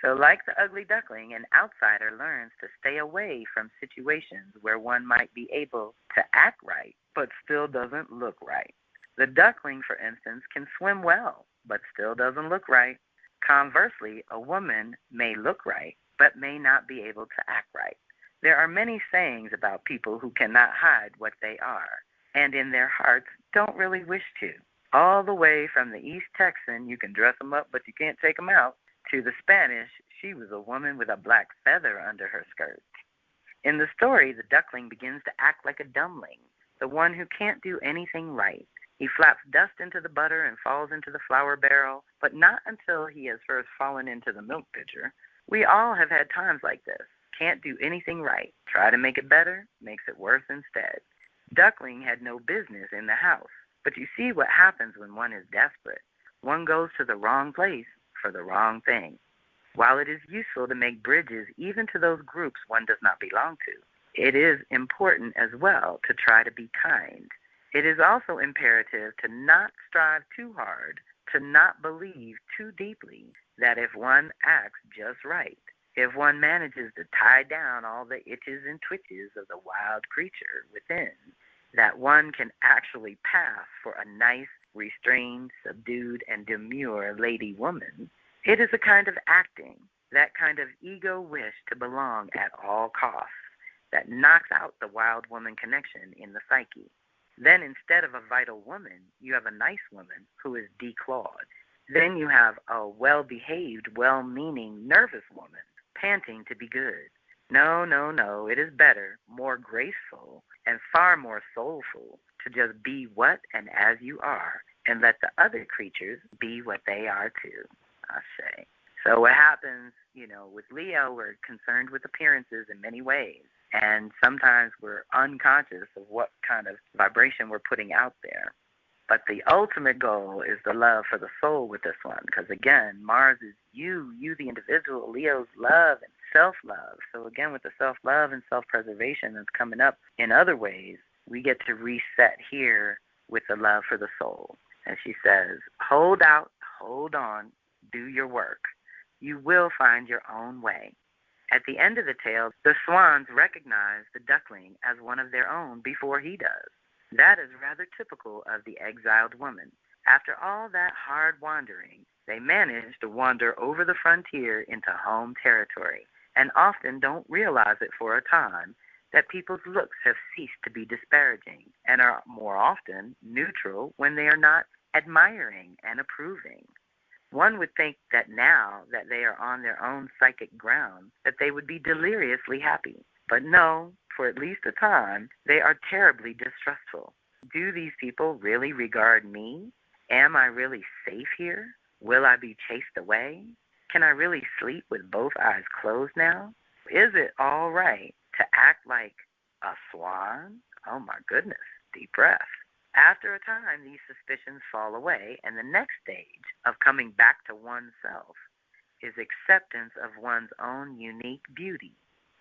So like the ugly duckling, an outsider learns to stay away from situations where one might be able to act right, but still doesn't look right. The duckling, for instance, can swim well, but still doesn't look right. Conversely, a woman may look right, but may not be able to act right. There are many sayings about people who cannot hide what they are, and in their hearts don't really wish to. All the way from the East Texan, you can dress them up, but you can't take them out, to the Spanish, she was a woman with a black feather under her skirt. In the story, the duckling begins to act like a dumbling, the one who can't do anything right. He flaps dust into the butter and falls into the flour barrel, but not until he has first fallen into the milk pitcher. We all have had times like this. Can't do anything right. Try to make it better, makes it worse instead. Duckling had no business in the house, but you see what happens when one is desperate. One goes to the wrong place for the wrong thing. While it is useful to make bridges even to those groups one does not belong to, it is important as well to try to be kind. It is also imperative to not strive too hard, to not believe too deeply that if one acts just right, if one manages to tie down all the itches and twitches of the wild creature within, that one can actually pass for a nice, restrained, subdued, and demure lady woman. It is a kind of acting, that kind of ego wish to belong at all costs, that knocks out the wild woman connection in the psyche. Then instead of a vital woman, you have a nice woman who is declawed. Then you have a well-behaved, well-meaning, nervous woman, panting to be good. No, it is better, more graceful, and far more soulful to just be what and as you are, and let the other creatures be what they are too, I say. So what happens, with Leo, we're concerned with appearances in many ways, and sometimes we're unconscious of what kind of vibration we're putting out there. But the ultimate goal is the love for the soul with this one, because again, Mars is you the individual, Leo's love and self-love. So again, with the self-love and self-preservation that's coming up in other ways, we get to reset here with the love for the soul. And she says, hold out, hold on, do your work. You will find your own way. At the end of the tale, the swans recognize the duckling as one of their own before he does. That is rather typical of the exiled woman. After all that hard wandering, they manage to wander over the frontier into home territory, and often don't realize it for a time that people's looks have ceased to be disparaging and are more often neutral when they are not admiring and approving. One would think that now that they are on their own psychic ground, that they would be deliriously happy. But no, for at least a time, they are terribly distrustful. Do these people really regard me? Am I really safe here? Will I be chased away? Can I really sleep with both eyes closed now? Is it all right to act like a swan? Oh my goodness, deep breath. After a time, these suspicions fall away, and the next stage of coming back to oneself is acceptance of one's own unique beauty.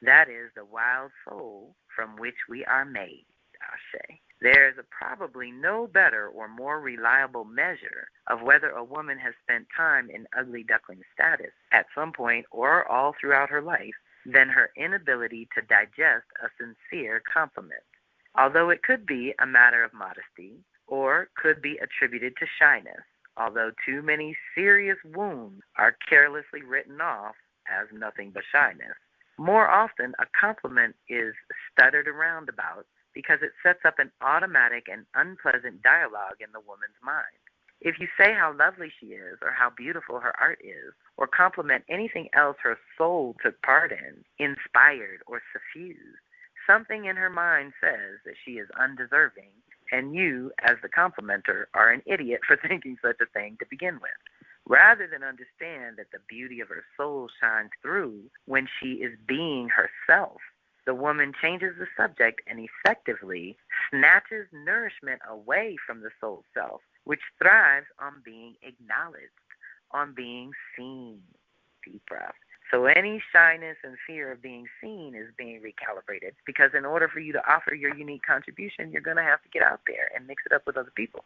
That is the wild soul from which we are made, Ashe. There is probably no better or more reliable measure of whether a woman has spent time in ugly duckling status at some point or all throughout her life than her inability to digest a sincere compliment. Although it could be a matter of modesty or could be attributed to shyness, although too many serious wounds are carelessly written off as nothing but shyness. More often, a compliment is stuttered around about because it sets up an automatic and unpleasant dialogue in the woman's mind. If you say how lovely she is or how beautiful her art is, or compliment anything else her soul took part in, inspired or suffused, something in her mind says that she is undeserving, and you, as the complimenter, are an idiot for thinking such a thing to begin with. Rather than understand that the beauty of her soul shines through when she is being herself, The woman changes the subject and effectively snatches nourishment away from the soul self, which thrives on being acknowledged, on being seen. Deep breath. So any shyness and fear of being seen is being recalibrated, because in order for you to offer your unique contribution, you're going to have to get out there and mix it up with other people.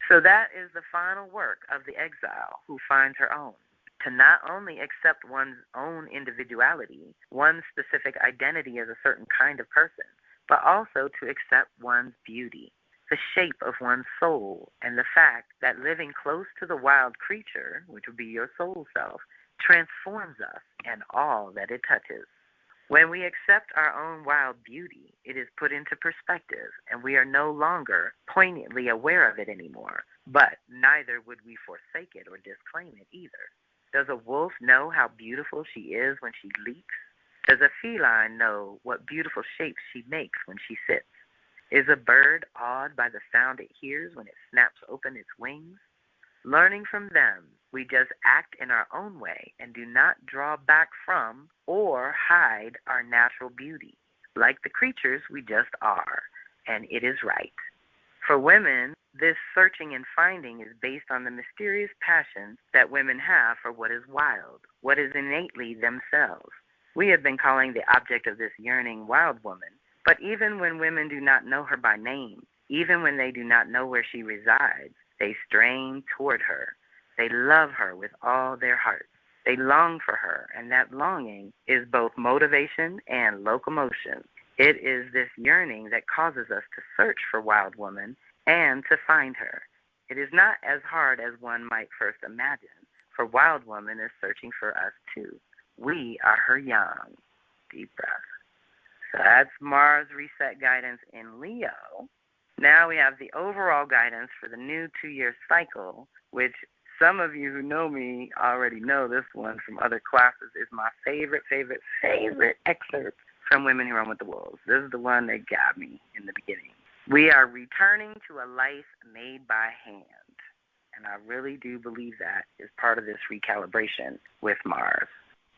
So that is the final work of the exile who finds her own, to not only accept one's own individuality, one's specific identity as a certain kind of person, but also to accept one's beauty, the shape of one's soul, and the fact that living close to the wild creature, which would be your soul self, transforms us and all that it touches. When we accept our own wild beauty, it is put into perspective, and we are no longer poignantly aware of it anymore, but neither would we forsake it or disclaim it either. Does a wolf know how beautiful she is when she leaps? Does a feline know what beautiful shapes she makes when she sits? Is a bird awed by the sound it hears when it snaps open its wings? Learning from them, we just act in our own way and do not draw back from or hide our natural beauty. Like the creatures, we just are, and it is right. For women, this searching and finding is based on the mysterious passions that women have for what is wild, what is innately themselves. We have been calling the object of this yearning wild woman, but even when women do not know her by name, even when they do not know where she resides, they strain toward her. They love her with all their hearts. They long for her, and that longing is both motivation and locomotion. It is this yearning that causes us to search for wild woman and to find her. It is not as hard as one might first imagine, for wild woman is searching for us too. We are her young. Deep breath. So that's Mars reset guidance in Leo. Now we have the overall guidance for the new 2-year cycle, which some of you who know me already know this one from other classes is my favorite excerpt from Women Who Run with the Wolves. This is the one that got me in the beginning. We are returning to a life made by hand. And I really do believe that is part of this recalibration with Mars.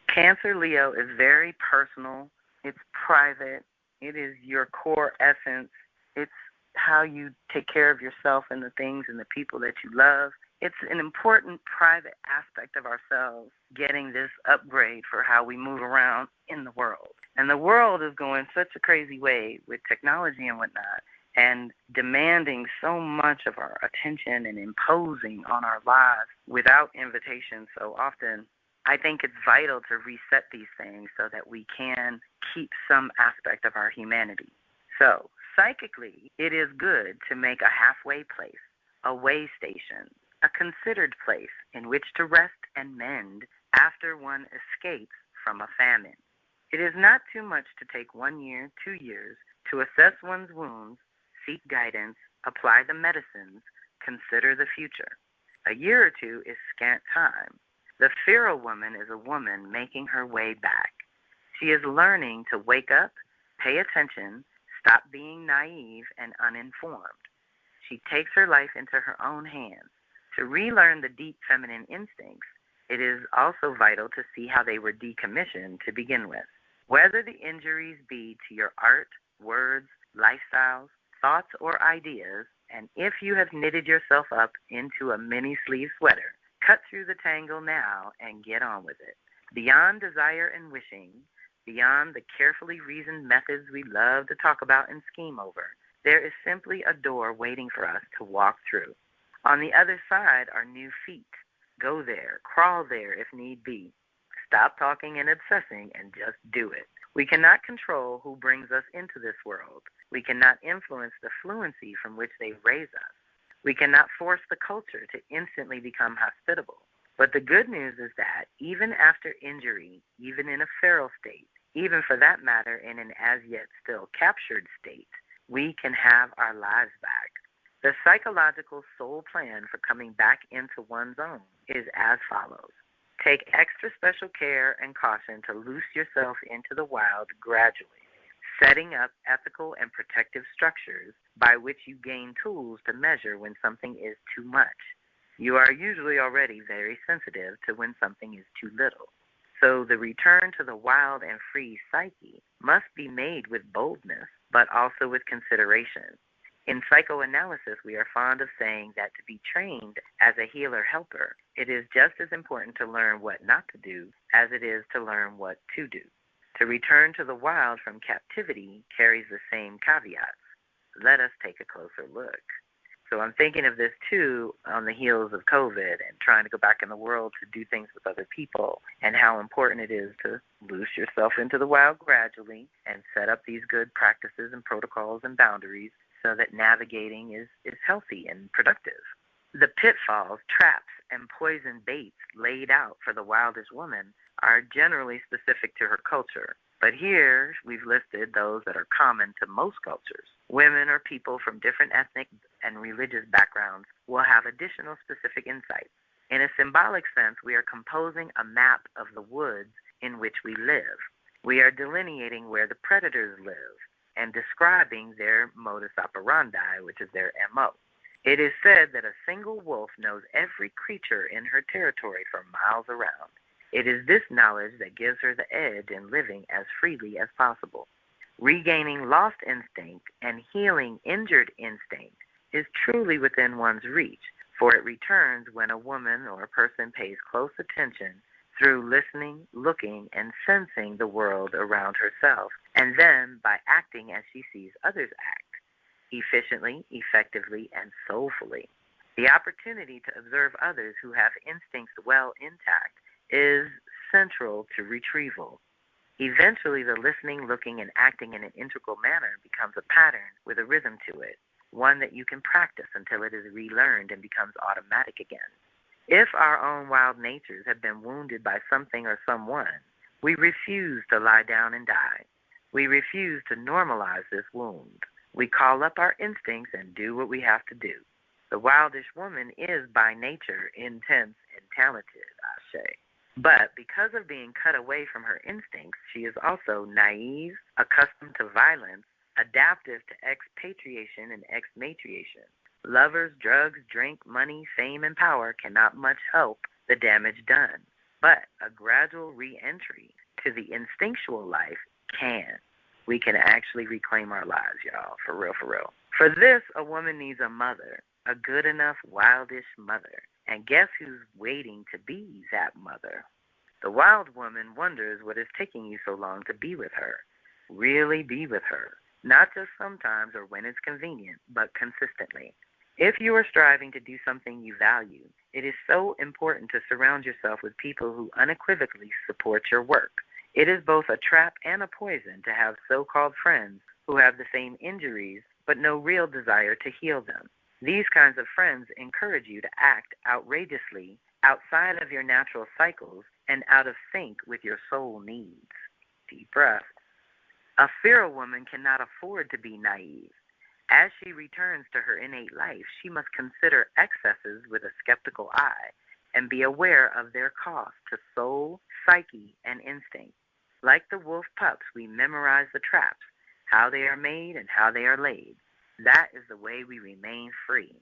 Cancer Leo is very personal. It's private. It is your core essence. It's how you take care of yourself and the things and the people that you love. It's an important private aspect of ourselves, getting this upgrade for how we move around in the world. And the world is going such a crazy way with technology and whatnot, and demanding so much of our attention and imposing on our lives without invitation so often. I think it's vital to reset these things so that we can keep some aspect of our humanity. So, psychically, it is good to make a halfway place, a way station, a considered place in which to rest and mend after one escapes from a famine. It is not too much to take 1 year, 2 years to assess one's wounds, seek guidance, apply the medicines, consider the future. A year or two is scant time. The feral woman is a woman making her way back. She is learning to wake up, pay attention, stop being naive and uninformed. She takes her life into her own hands. To relearn the deep feminine instincts, it is also vital to see how they were decommissioned to begin with. Whether the injuries be to your art, words, lifestyles, thoughts, or ideas, and if you have knitted yourself up into a mini-sleeve sweater, cut through the tangle now and get on with it. Beyond desire and wishing, beyond the carefully reasoned methods we love to talk about and scheme over, there is simply a door waiting for us to walk through. On the other side are new feet. Go there, crawl there if need be. Stop talking and obsessing and just do it. We cannot control who brings us into this world. We cannot influence the fluency from which they raise us. We cannot force the culture to instantly become hospitable. But the good news is that even after injury, even in a feral state, even for that matter in an as yet still captured state, we can have our lives back. The psychological soul plan for coming back into one's own is as follows. Take extra special care and caution to loose yourself into the wild gradually, setting up ethical and protective structures by which you gain tools to measure when something is too much. You are usually already very sensitive to when something is too little. So the return to the wild and free psyche must be made with boldness, but also with consideration. In psychoanalysis, we are fond of saying that to be trained as a healer-helper, it is just as important to learn what not to do as it is to learn what to do. To return to the wild from captivity carries the same caveats. Let us take a closer look. So I'm thinking of this, too, on the heels of COVID and trying to go back in the world to do things with other people, and how important it is to loose yourself into the wild gradually and set up these good practices and protocols and boundaries so that navigating is healthy and productive. The pitfalls, traps, and poison baits laid out for the wildish woman are generally specific to her culture. But here we've listed those that are common to most cultures. Women or people from different ethnic and religious backgrounds will have additional specific insights. In a symbolic sense, we are composing a map of the woods in which we live. We are delineating where the predators live and describing their modus operandi, which is their MO. It is said that a single wolf knows every creature in her territory for miles around. It is this knowledge that gives her the edge in living as freely as possible. Regaining lost instinct and healing injured instinct is truly within one's reach, for it returns when a woman or a person pays close attention through listening, looking, and sensing the world around herself, and then by acting as she sees others act, efficiently, effectively, and soulfully. The opportunity to observe others who have instincts well intact is central to retrieval. Eventually, the listening, looking, and acting in an integral manner becomes a pattern with a rhythm to it, one that you can practice until it is relearned and becomes automatic again. If our own wild natures have been wounded by something or someone, we refuse to lie down and die. We refuse to normalize this wound. We call up our instincts and do what we have to do. The wildish woman is by nature intense and talented, I say. But because of being cut away from her instincts, she is also naive, accustomed to violence, adaptive to expatriation and exmatriation. Lovers, drugs, drink, money, fame, and power cannot much help the damage done. But a gradual re-entry to the instinctual life can. We can actually reclaim our lives, y'all, for real, for real. For this, a woman needs a mother, a good enough, wildish mother. And guess who's waiting to be that mother? The wild woman wonders what is taking you so long to be with her. Really be with her. Not just sometimes or when it's convenient, but consistently. If you are striving to do something you value, it is so important to surround yourself with people who unequivocally support your work. It is both a trap and a poison to have so-called friends who have the same injuries but no real desire to heal them. These kinds of friends encourage you to act outrageously outside of your natural cycles and out of sync with your soul needs. Deep breath. A feral woman cannot afford to be naive. As she returns to her innate life, she must consider excesses with a skeptical eye and be aware of their cost to soul, psyche, and instinct. Like the wolf pups, we memorize the traps, how they are made and how they are laid. That is the way we remain free.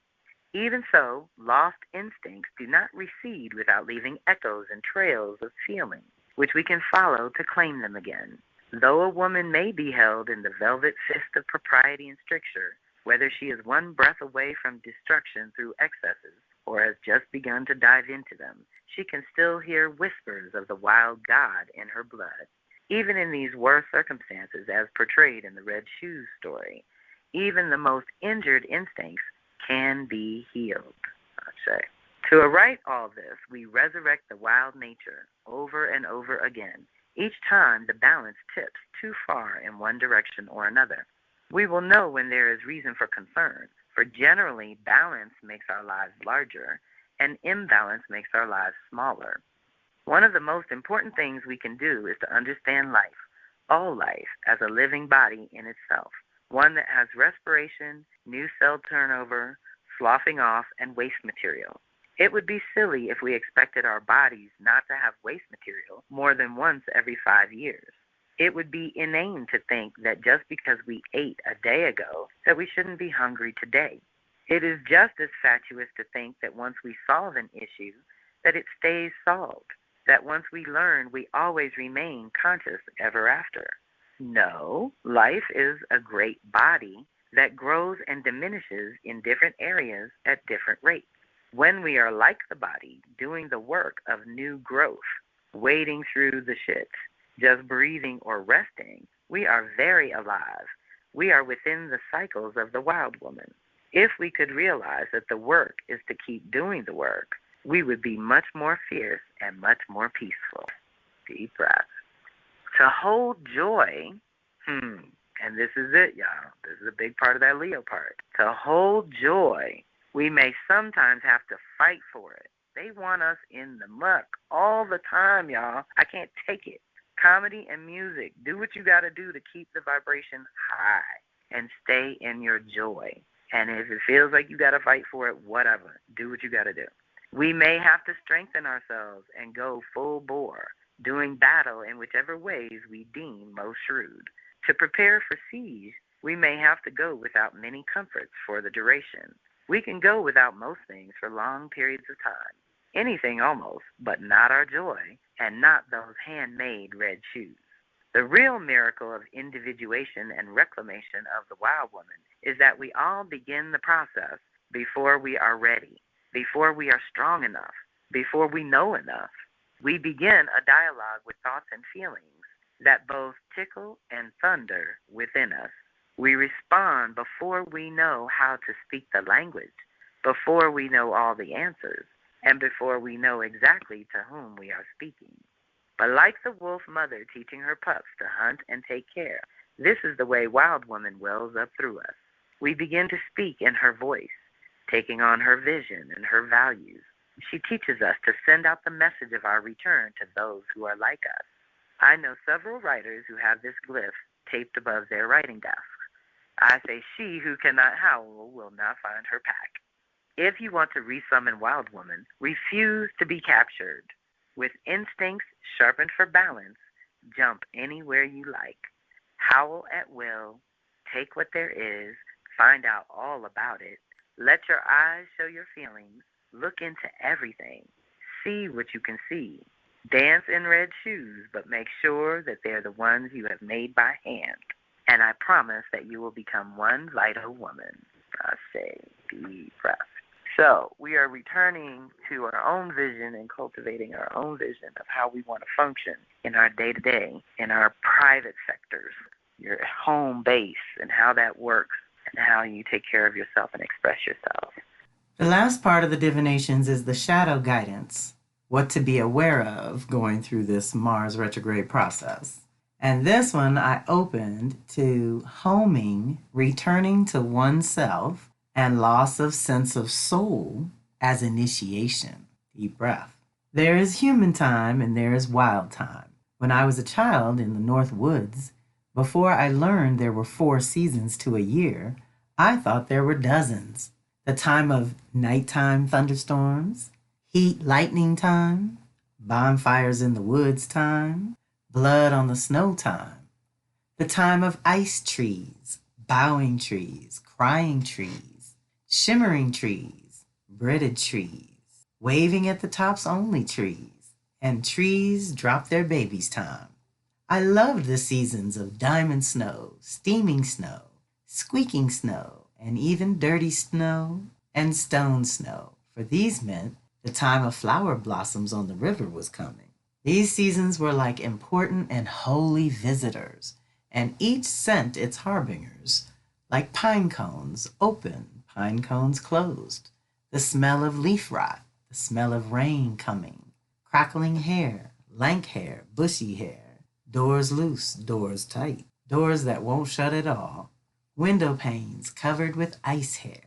Even so, lost instincts do not recede without leaving echoes and trails of feeling, which we can follow to claim them again. Though a woman may be held in the velvet fist of propriety and stricture, whether she is one breath away from destruction through excesses or has just begun to dive into them, she can still hear whispers of the wild God in her blood. Even in these worst circumstances, as portrayed in the Red Shoes story, even the most injured instincts can be healed, I say. To right all this, we resurrect the wild nature over and over again. Each time the balance tips too far in one direction or another. We will know when there is reason for concern, for generally balance makes our lives larger and imbalance makes our lives smaller. One of the most important things we can do is to understand life, all life, as a living body in itself, one that has respiration, new cell turnover, sloughing off, and waste material. It would be silly if we expected our bodies not to have waste material more than once every 5 years. It would be inane to think that just because we ate a day ago that we shouldn't be hungry today. It is just as fatuous to think that once we solve an issue that it stays solved. that once we learn, we always remain conscious ever after. No, life is a great body that grows and diminishes in different areas at different rates. When we are like the body, doing the work of new growth, wading through the shit, just breathing or resting, we are very alive. We are within the cycles of the wild woman. If we could realize that the work is to keep doing the work, we would be much more fierce and much more peaceful. Deep breath. To hold joy, and this is it, y'all. This is a big part of that Leo part. To hold joy, we may sometimes have to fight for it. They want us in the muck all the time, y'all. I can't take it. Comedy and music, do what you got to do to keep the vibration high and stay in your joy. And if it feels like you got to fight for it, whatever. Do what you got to do. We may have to strengthen ourselves and go full bore, doing battle in whichever ways we deem most shrewd. To prepare for siege, we may have to go without many comforts for the duration. We can go without most things for long periods of time. Anything almost, but not our joy, and not those handmade red shoes. The real miracle of individuation and reclamation of the wild woman is that we all begin the process before we are ready, before we are strong enough, before we know enough. We begin a dialogue with thoughts and feelings that both tickle and thunder within us. We respond before we know how to speak the language, before we know all the answers, and before we know exactly to whom we are speaking. But like the wolf mother teaching her pups to hunt and take care, this is the way wild woman wells up through us. We begin to speak in her voice, taking on her vision and her values. She teaches us to send out the message of our return to those who are like us. I know several writers who have this glyph taped above their writing desks. I say she who cannot howl will not find her pack. If you want to resummon wild woman, refuse to be captured. With instincts sharpened for balance, jump anywhere you like. Howl at will, take what there is, find out all about it. Let your eyes show your feelings, look into everything. See what you can see. Dance in red shoes, but make sure that they're the ones you have made by hand. And I promise that you will become one vital woman. I say, deep breath. So we are returning to our own vision and cultivating our own vision of how we want to function in our day-to-day, in our private sectors, your home base, and how that works, and how you take care of yourself and express yourself. The last part of the divinations is the shadow guidance, what to be aware of going through this Mars retrograde process. And this one I opened to homing, returning to oneself, and loss of sense of soul as initiation. Deep breath. There is human time and there is wild time. When I was a child in the North Woods, before I learned there were 4 seasons to a year, I thought there were dozens. The time of nighttime thunderstorms, heat lightning time, bonfires in the woods time, blood on the snow time, the time of ice trees, bowing trees, crying trees, shimmering trees, breaded trees, waving at the tops only trees, and trees drop their babies time. I loved the seasons of diamond snow, steaming snow, squeaking snow, and even dirty snow and stone snow, for these meant the time of flower blossoms on the river was coming. These seasons were like important and holy visitors, and each sent its harbingers, like pine cones open, pine cones closed, the smell of leaf rot, the smell of rain coming, crackling hair, lank hair, bushy hair, doors loose, doors tight, doors that won't shut at all, window panes covered with ice hair,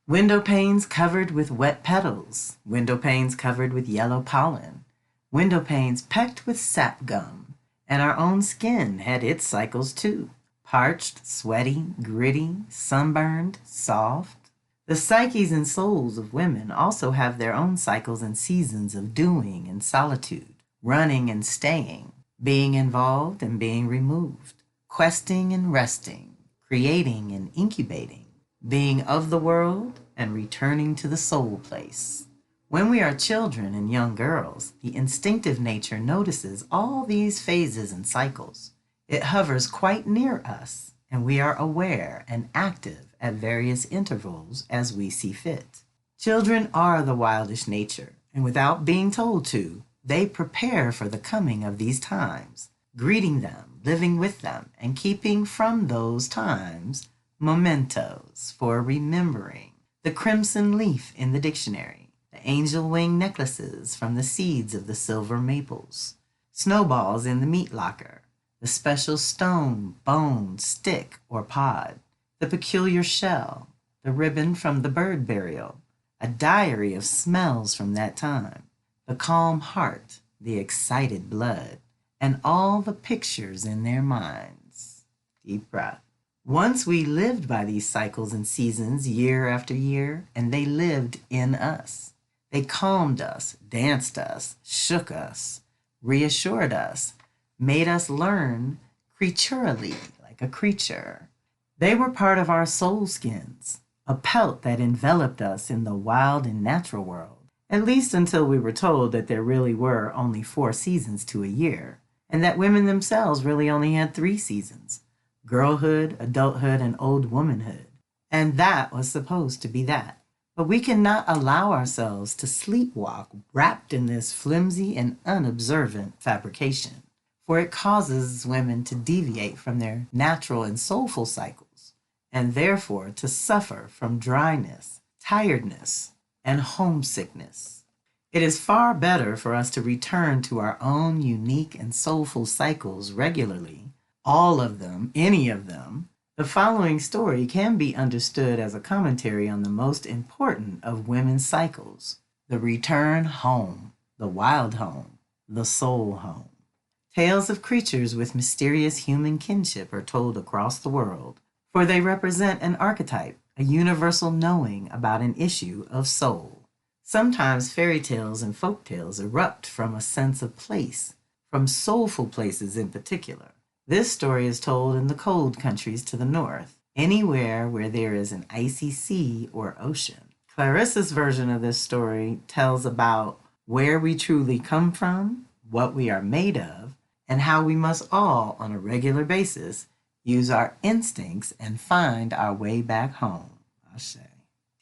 window panes covered with wet petals, window panes covered with yellow pollen, window panes pecked with sap gum, and our own skin had its cycles too, parched, sweaty, gritty, sunburned, soft. The psyches and souls of women also have their own cycles and seasons of doing and solitude, running and staying, being involved and being removed, questing and resting, creating and incubating, being of the world and returning to the soul place. When we are children and young girls, the instinctive nature notices all these phases and cycles. It hovers quite near us, and we are aware and active at various intervals as we see fit. Children are the wildish nature, and without being told to, they prepare for the coming of these times, greeting them, living with them, and keeping from those times mementos for remembering. The crimson leaf in the dictionary, the angel wing necklaces from the seeds of the silver maples, snowballs in the meat locker, the special stone, bone, stick, or pod, the peculiar shell, the ribbon from the bird burial, a diary of smells from that time, the calm heart, the excited blood, and all the pictures in their minds. Deep breath. Once we lived by these cycles and seasons year after year, and they lived in us. They calmed us, danced us, shook us, reassured us, made us learn creaturely like a creature. They were part of our soul skins, a pelt that enveloped us in the wild and natural world, at least until we were told that there really were only 4 seasons to a year, and that women themselves really only had 3 seasons, girlhood, adulthood, and old womanhood. And that was supposed to be that. But we cannot allow ourselves to sleepwalk wrapped in this flimsy and unobservant fabrication, for it causes women to deviate from their natural and soulful cycles, and therefore to suffer from dryness, tiredness, and homesickness. It is far better for us to return to our own unique and soulful cycles regularly, all of them, any of them. The following story can be understood as a commentary on the most important of women's cycles, the return home, the wild home, the soul home. Tales of creatures with mysterious human kinship are told across the world, for they represent an archetype, a universal knowing about an issue of soul. Sometimes fairy tales and folk tales erupt from a sense of place, from soulful places in particular. This story is told in the cold countries to the north, anywhere where there is an icy sea or ocean. Clarissa's version of this story tells about where we truly come from, what we are made of, and how we must all, on a regular basis, use our instincts and find our way back home. Ashe.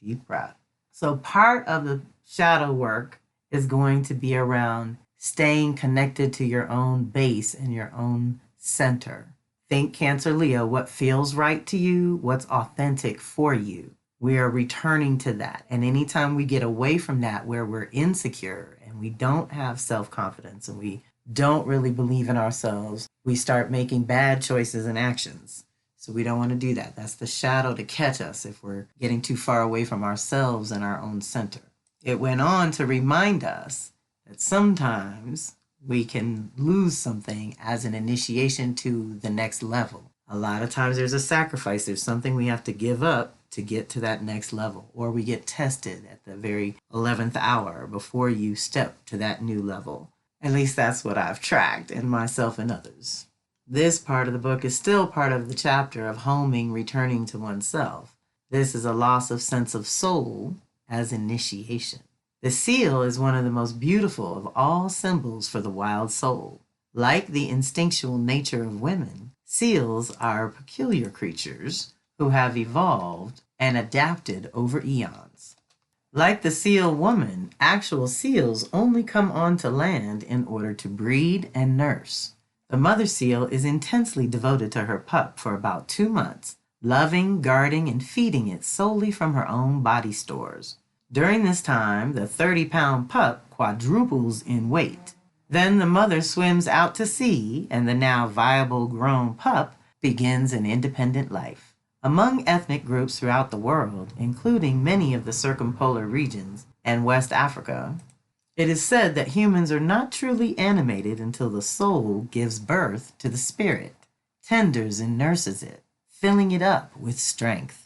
Deep breath. So part of the shadow work is going to be around staying connected to your own base and your own center. Think Cancer Leo, what feels right to you, what's authentic for you. We are returning to that. And anytime we get away from that where we're insecure and we don't have self-confidence and we don't really believe in ourselves, we start making bad choices and actions. So we don't want to do that. That's the shadow to catch us if we're getting too far away from ourselves and our own center. It went on to remind us that sometimes we can lose something as an initiation to the next level. A lot of times there's a sacrifice. There's something we have to give up to get to that next level, or we get tested at the very 11th hour before you step to that new level. At least that's what I've tracked in myself and others. This part of the book is still part of the chapter of homing, returning to oneself. This is a loss of sense of soul as initiation. The seal is one of the most beautiful of all symbols for the wild soul. Like the instinctual nature of women, seals are peculiar creatures who have evolved and adapted over eons. Like the seal woman, actual seals only come onto land in order to breed and nurse. The mother seal is intensely devoted to her pup for about 2 months, loving, guarding, and feeding it solely from her own body stores. During this time, the 30-pound pup quadruples in weight. Then the mother swims out to sea, and the now viable grown pup begins an independent life. Among ethnic groups throughout the world, including many of the circumpolar regions and West Africa, it is said that humans are not truly animated until the soul gives birth to the spirit, tenders and nurses it, filling it up with strength.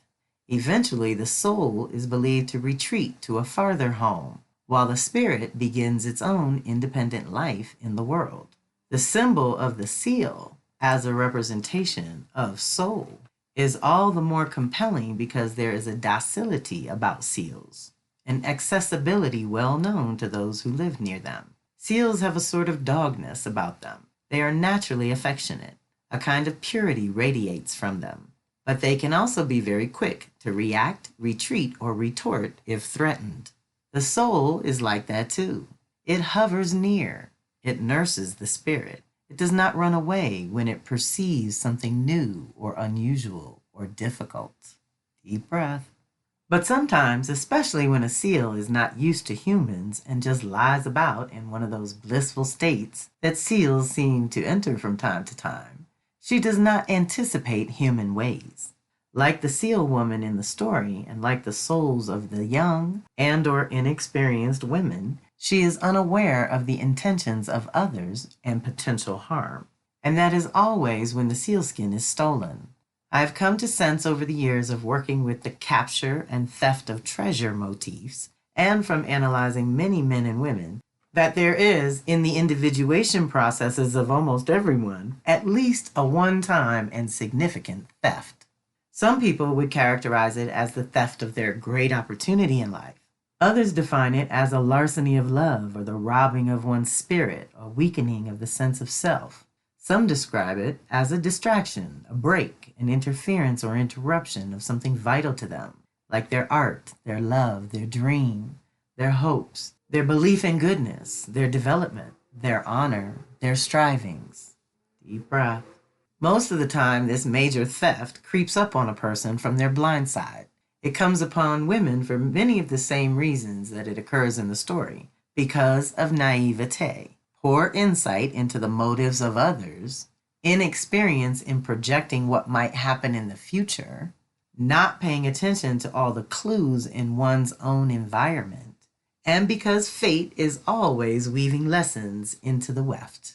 Eventually, the soul is believed to retreat to a farther home, while the spirit begins its own independent life in the world. The symbol of the seal, as a representation of soul, is all the more compelling because there is a docility about seals. and accessibility well known to those who live near them. Seals have a sort of dogness about them. They are naturally affectionate. A kind of purity radiates from them. But they can also be very quick to react, retreat, or retort if threatened. The soul is like that too. It hovers near. It nurses the spirit. It does not run away when it perceives something new or unusual or difficult. Deep breath. But sometimes, especially when a seal is not used to humans and just lies about in one of those blissful states that seals seem to enter from time to time, she does not anticipate human ways. Like the seal woman in the story, and like the souls of the young and or inexperienced women, she is unaware of the intentions of others and potential harm. And that is always when the sealskin is stolen. I have come to sense over the years of working with the capture and theft of treasure motifs, and from analyzing many men and women, that there is, in the individuation processes of almost everyone, at least a one-time and significant theft. Some people would characterize it as the theft of their great opportunity in life. Others define it as a larceny of love or the robbing of one's spirit or weakening of the sense of self. Some describe it as a distraction, a break, an interference or interruption of something vital to them, like their art, their love, their dream, their hopes, their belief in goodness, their development, their honor, their strivings. Deep breath. Most of the time, this major theft creeps up on a person from their blind side. It comes upon women for many of the same reasons that it occurs in the story, because of naivete, poor insight into the motives of others, inexperience in projecting what might happen in the future, not paying attention to all the clues in one's own environment, and because fate is always weaving lessons into the weft.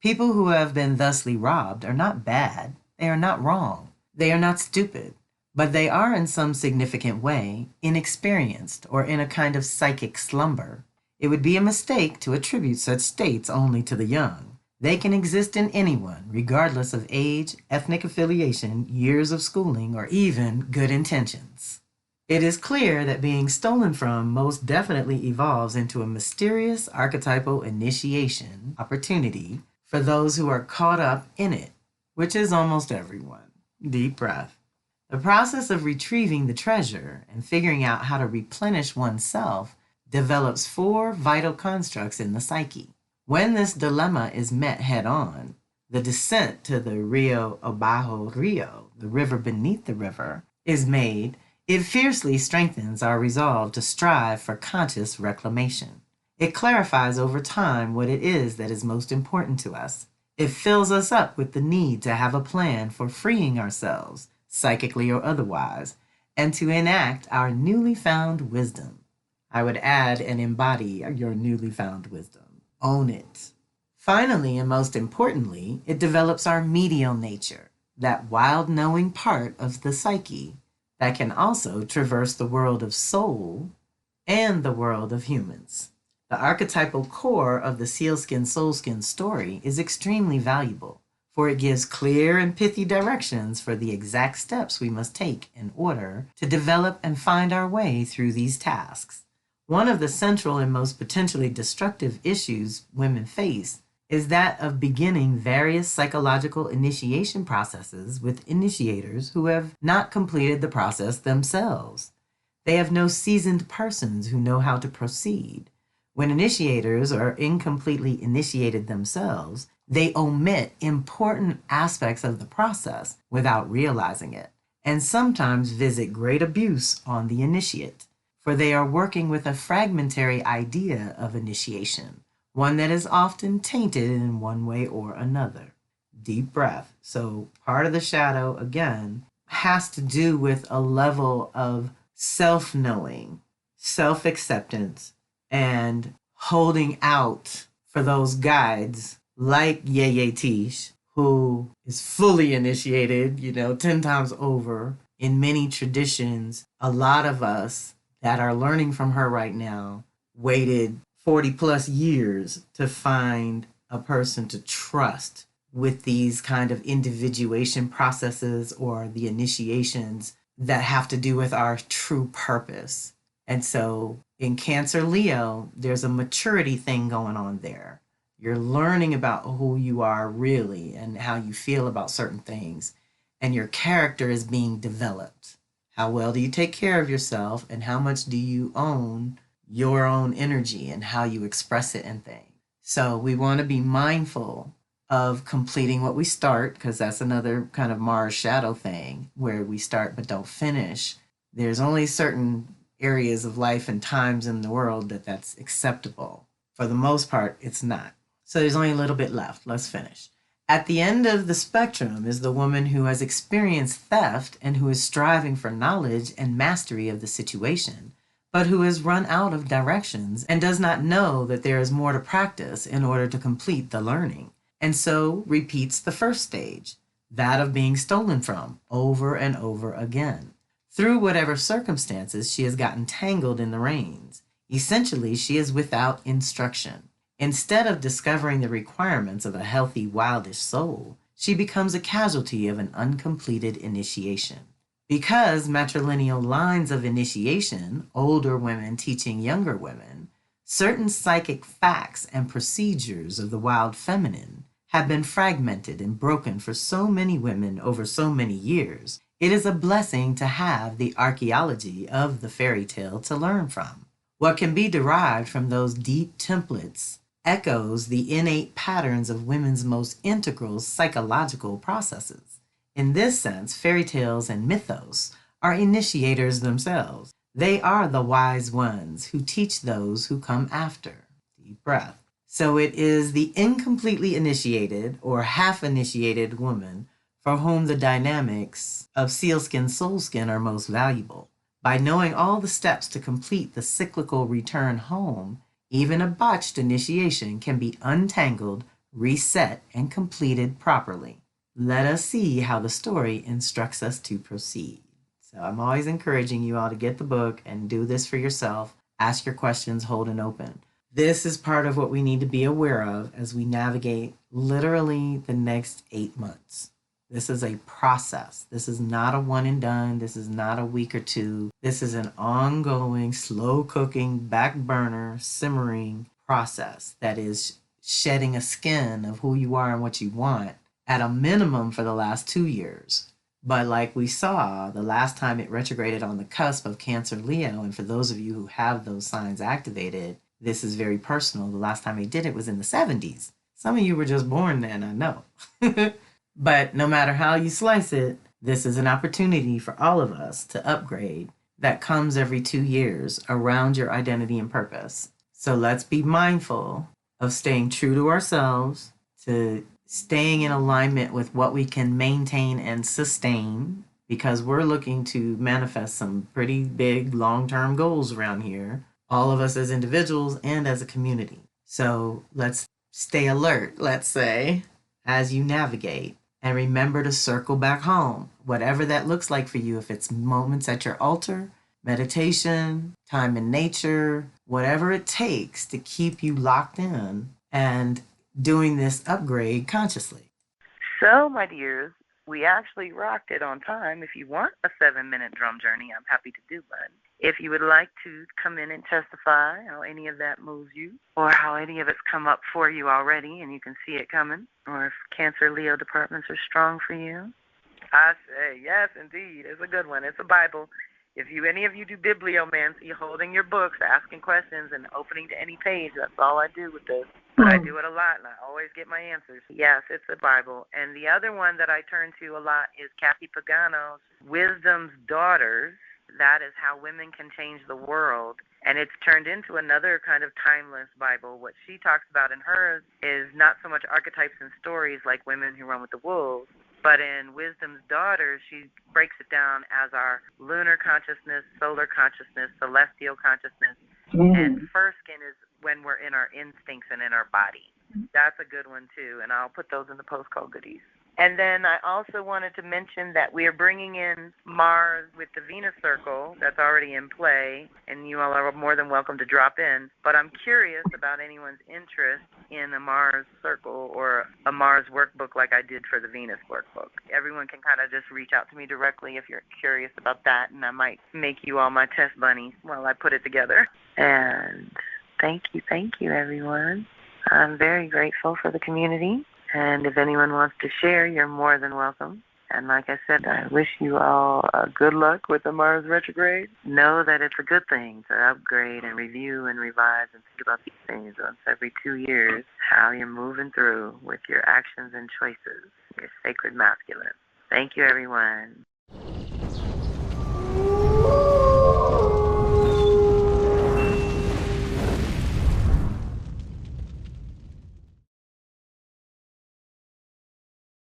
People who have been thusly robbed are not bad, they are not wrong, they are not stupid, but they are in some significant way inexperienced or in a kind of psychic slumber. It would be a mistake to attribute such states only to the young. They can exist in anyone, regardless of age, ethnic affiliation, years of schooling, or even good intentions. It is clear that being stolen from most definitely evolves into a mysterious archetypal initiation opportunity for those who are caught up in it, which is almost everyone. Deep breath. The process of retrieving the treasure and figuring out how to replenish oneself develops 4 vital constructs in the psyche. When this dilemma is met head-on, the descent to the Rio Abajo Rio, the river beneath the river, is made. It fiercely strengthens our resolve to strive for conscious reclamation. It clarifies over time what it is that is most important to us. It fills us up with the need to have a plan for freeing ourselves, psychically or otherwise, and to enact our newly found wisdom. I would add and embody your newly found wisdom. Own it. Finally, and most importantly, it develops our medial nature, that wild knowing part of the psyche that can also traverse the world of soul and the world of humans. The archetypal core of the sealskin soulskin story is extremely valuable, for it gives clear and pithy directions for the exact steps we must take in order to develop and find our way through these tasks. One of the central and most potentially destructive issues women face is that of beginning various psychological initiation processes with initiators who have not completed the process themselves. They have no seasoned persons who know how to proceed. When initiators are incompletely initiated themselves, they omit important aspects of the process without realizing it, and sometimes visit great abuse on the initiate, for they are working with a fragmentary idea of initiation, one that is often tainted in one way or another. Deep breath. So part of the shadow, again, has to do with a level of self-knowing, self-acceptance, and holding out for those guides like Yeye Tish, who is fully initiated, 10 times over in many traditions. A lot of us that are learning from her right now waited 40 plus years to find a person to trust with these kind of individuation processes or the initiations that have to do with our true purpose. And so in Cancer Leo, there's a maturity thing going on there. You're learning about who you are really and how you feel about certain things. And your character is being developed. How well do you take care of yourself, and how much do you own your own energy and how you express it and things? So we want to be mindful of completing what we start, because that's another kind of Mars shadow thing where we start but don't finish. There's only certain areas of life and times in the world that's acceptable. For the most part, it's not. So there's only a little bit left. Let's finish. At the end of the spectrum is the woman who has experienced theft and who is striving for knowledge and mastery of the situation, but who has run out of directions and does not know that there is more to practice in order to complete the learning, and so repeats the first stage, that of being stolen from, over and over again. Through whatever circumstances, she has gotten tangled in the reins. Essentially, she is without instruction. Instead of discovering the requirements of a healthy, wildish soul, she becomes a casualty of an uncompleted initiation. Because matrilineal lines of initiation, older women teaching younger women, certain psychic facts and procedures of the wild feminine have been fragmented and broken for so many women over so many years, it is a blessing to have the archaeology of the fairy tale to learn from. What can be derived from those deep templates echoes the innate patterns of women's most integral psychological processes. In this sense, fairy tales and mythos are initiators themselves. They are the wise ones who teach those who come after. Deep breath. So it is the incompletely initiated or half-initiated woman for whom the dynamics of sealskin soulskin are most valuable. By knowing all the steps to complete the cyclical return home, even a botched initiation can be untangled, reset, and completed properly. Let us see how the story instructs us to proceed. So I'm always encouraging you all to get the book and do this for yourself. Ask your questions, hold an open. This is part of what we need to be aware of as we navigate literally the next 8 months. This is a process. This is not a one and done. This is not a week or two. This is an ongoing, slow cooking, back burner, simmering process that is shedding a skin of who you are and what you want at a minimum for the last 2 years. But like we saw the last time it retrograded on the cusp of Cancer Leo, and for those of you who have those signs activated, this is very personal. The last time it did it was in the 70s. Some of you were just born then, I know. But no matter how you slice it, this is an opportunity for all of us to upgrade that comes every 2 years around your identity and purpose. So let's be mindful of staying true to ourselves, to staying in alignment with what we can maintain and sustain, because we're looking to manifest some pretty big long-term goals around here, all of us as individuals and as a community. So let's stay alert, let's say, as you navigate. And remember to circle back home, whatever that looks like for you. If it's moments at your altar, meditation, time in nature, whatever it takes to keep you locked in and doing this upgrade consciously. So, my dears, we actually rocked it on time. If you want a 7-minute drum journey, I'm happy to do one. If you would like to come in and testify how any of that moves you, or how any of it's come up for you already and you can see it coming, or if Cancer Leo departments are strong for you, I say yes, indeed. It's a good one. It's a Bible. If any of you do bibliomancy, holding your books, asking questions, and opening to any page, that's all I do with this. But I do it a lot, and I always get my answers. Yes, it's a Bible. And the other one that I turn to a lot is Kathy Pagano's Wisdom's Daughters. That is how women can change the world. And it's turned into another kind of timeless Bible. What she talks about in hers is not so much archetypes and stories like Women Who Run with the Wolves, but in Wisdom's Daughters, she breaks it down as our lunar consciousness, solar consciousness, celestial consciousness, and first skin is when we're in our instincts and in our body. That's a good one, too, and I'll put those in the post-call goodies. And then I also wanted to mention that we are bringing in Mars with the Venus circle that's already in play, and you all are more than welcome to drop in. But I'm curious about anyone's interest in a Mars circle or a Mars workbook like I did for the Venus workbook. Everyone can kind of just reach out to me directly if you're curious about that, and I might make you all my test bunnies while I put it together. And thank you, everyone. I'm very grateful for the community. And if anyone wants to share, you're more than welcome. And like I said, I wish you all good luck with the Mars retrograde. Know that it's a good thing to upgrade and review and revise and think about these things once every 2 years, how you're moving through with your actions and choices, your sacred masculine. Thank you, everyone.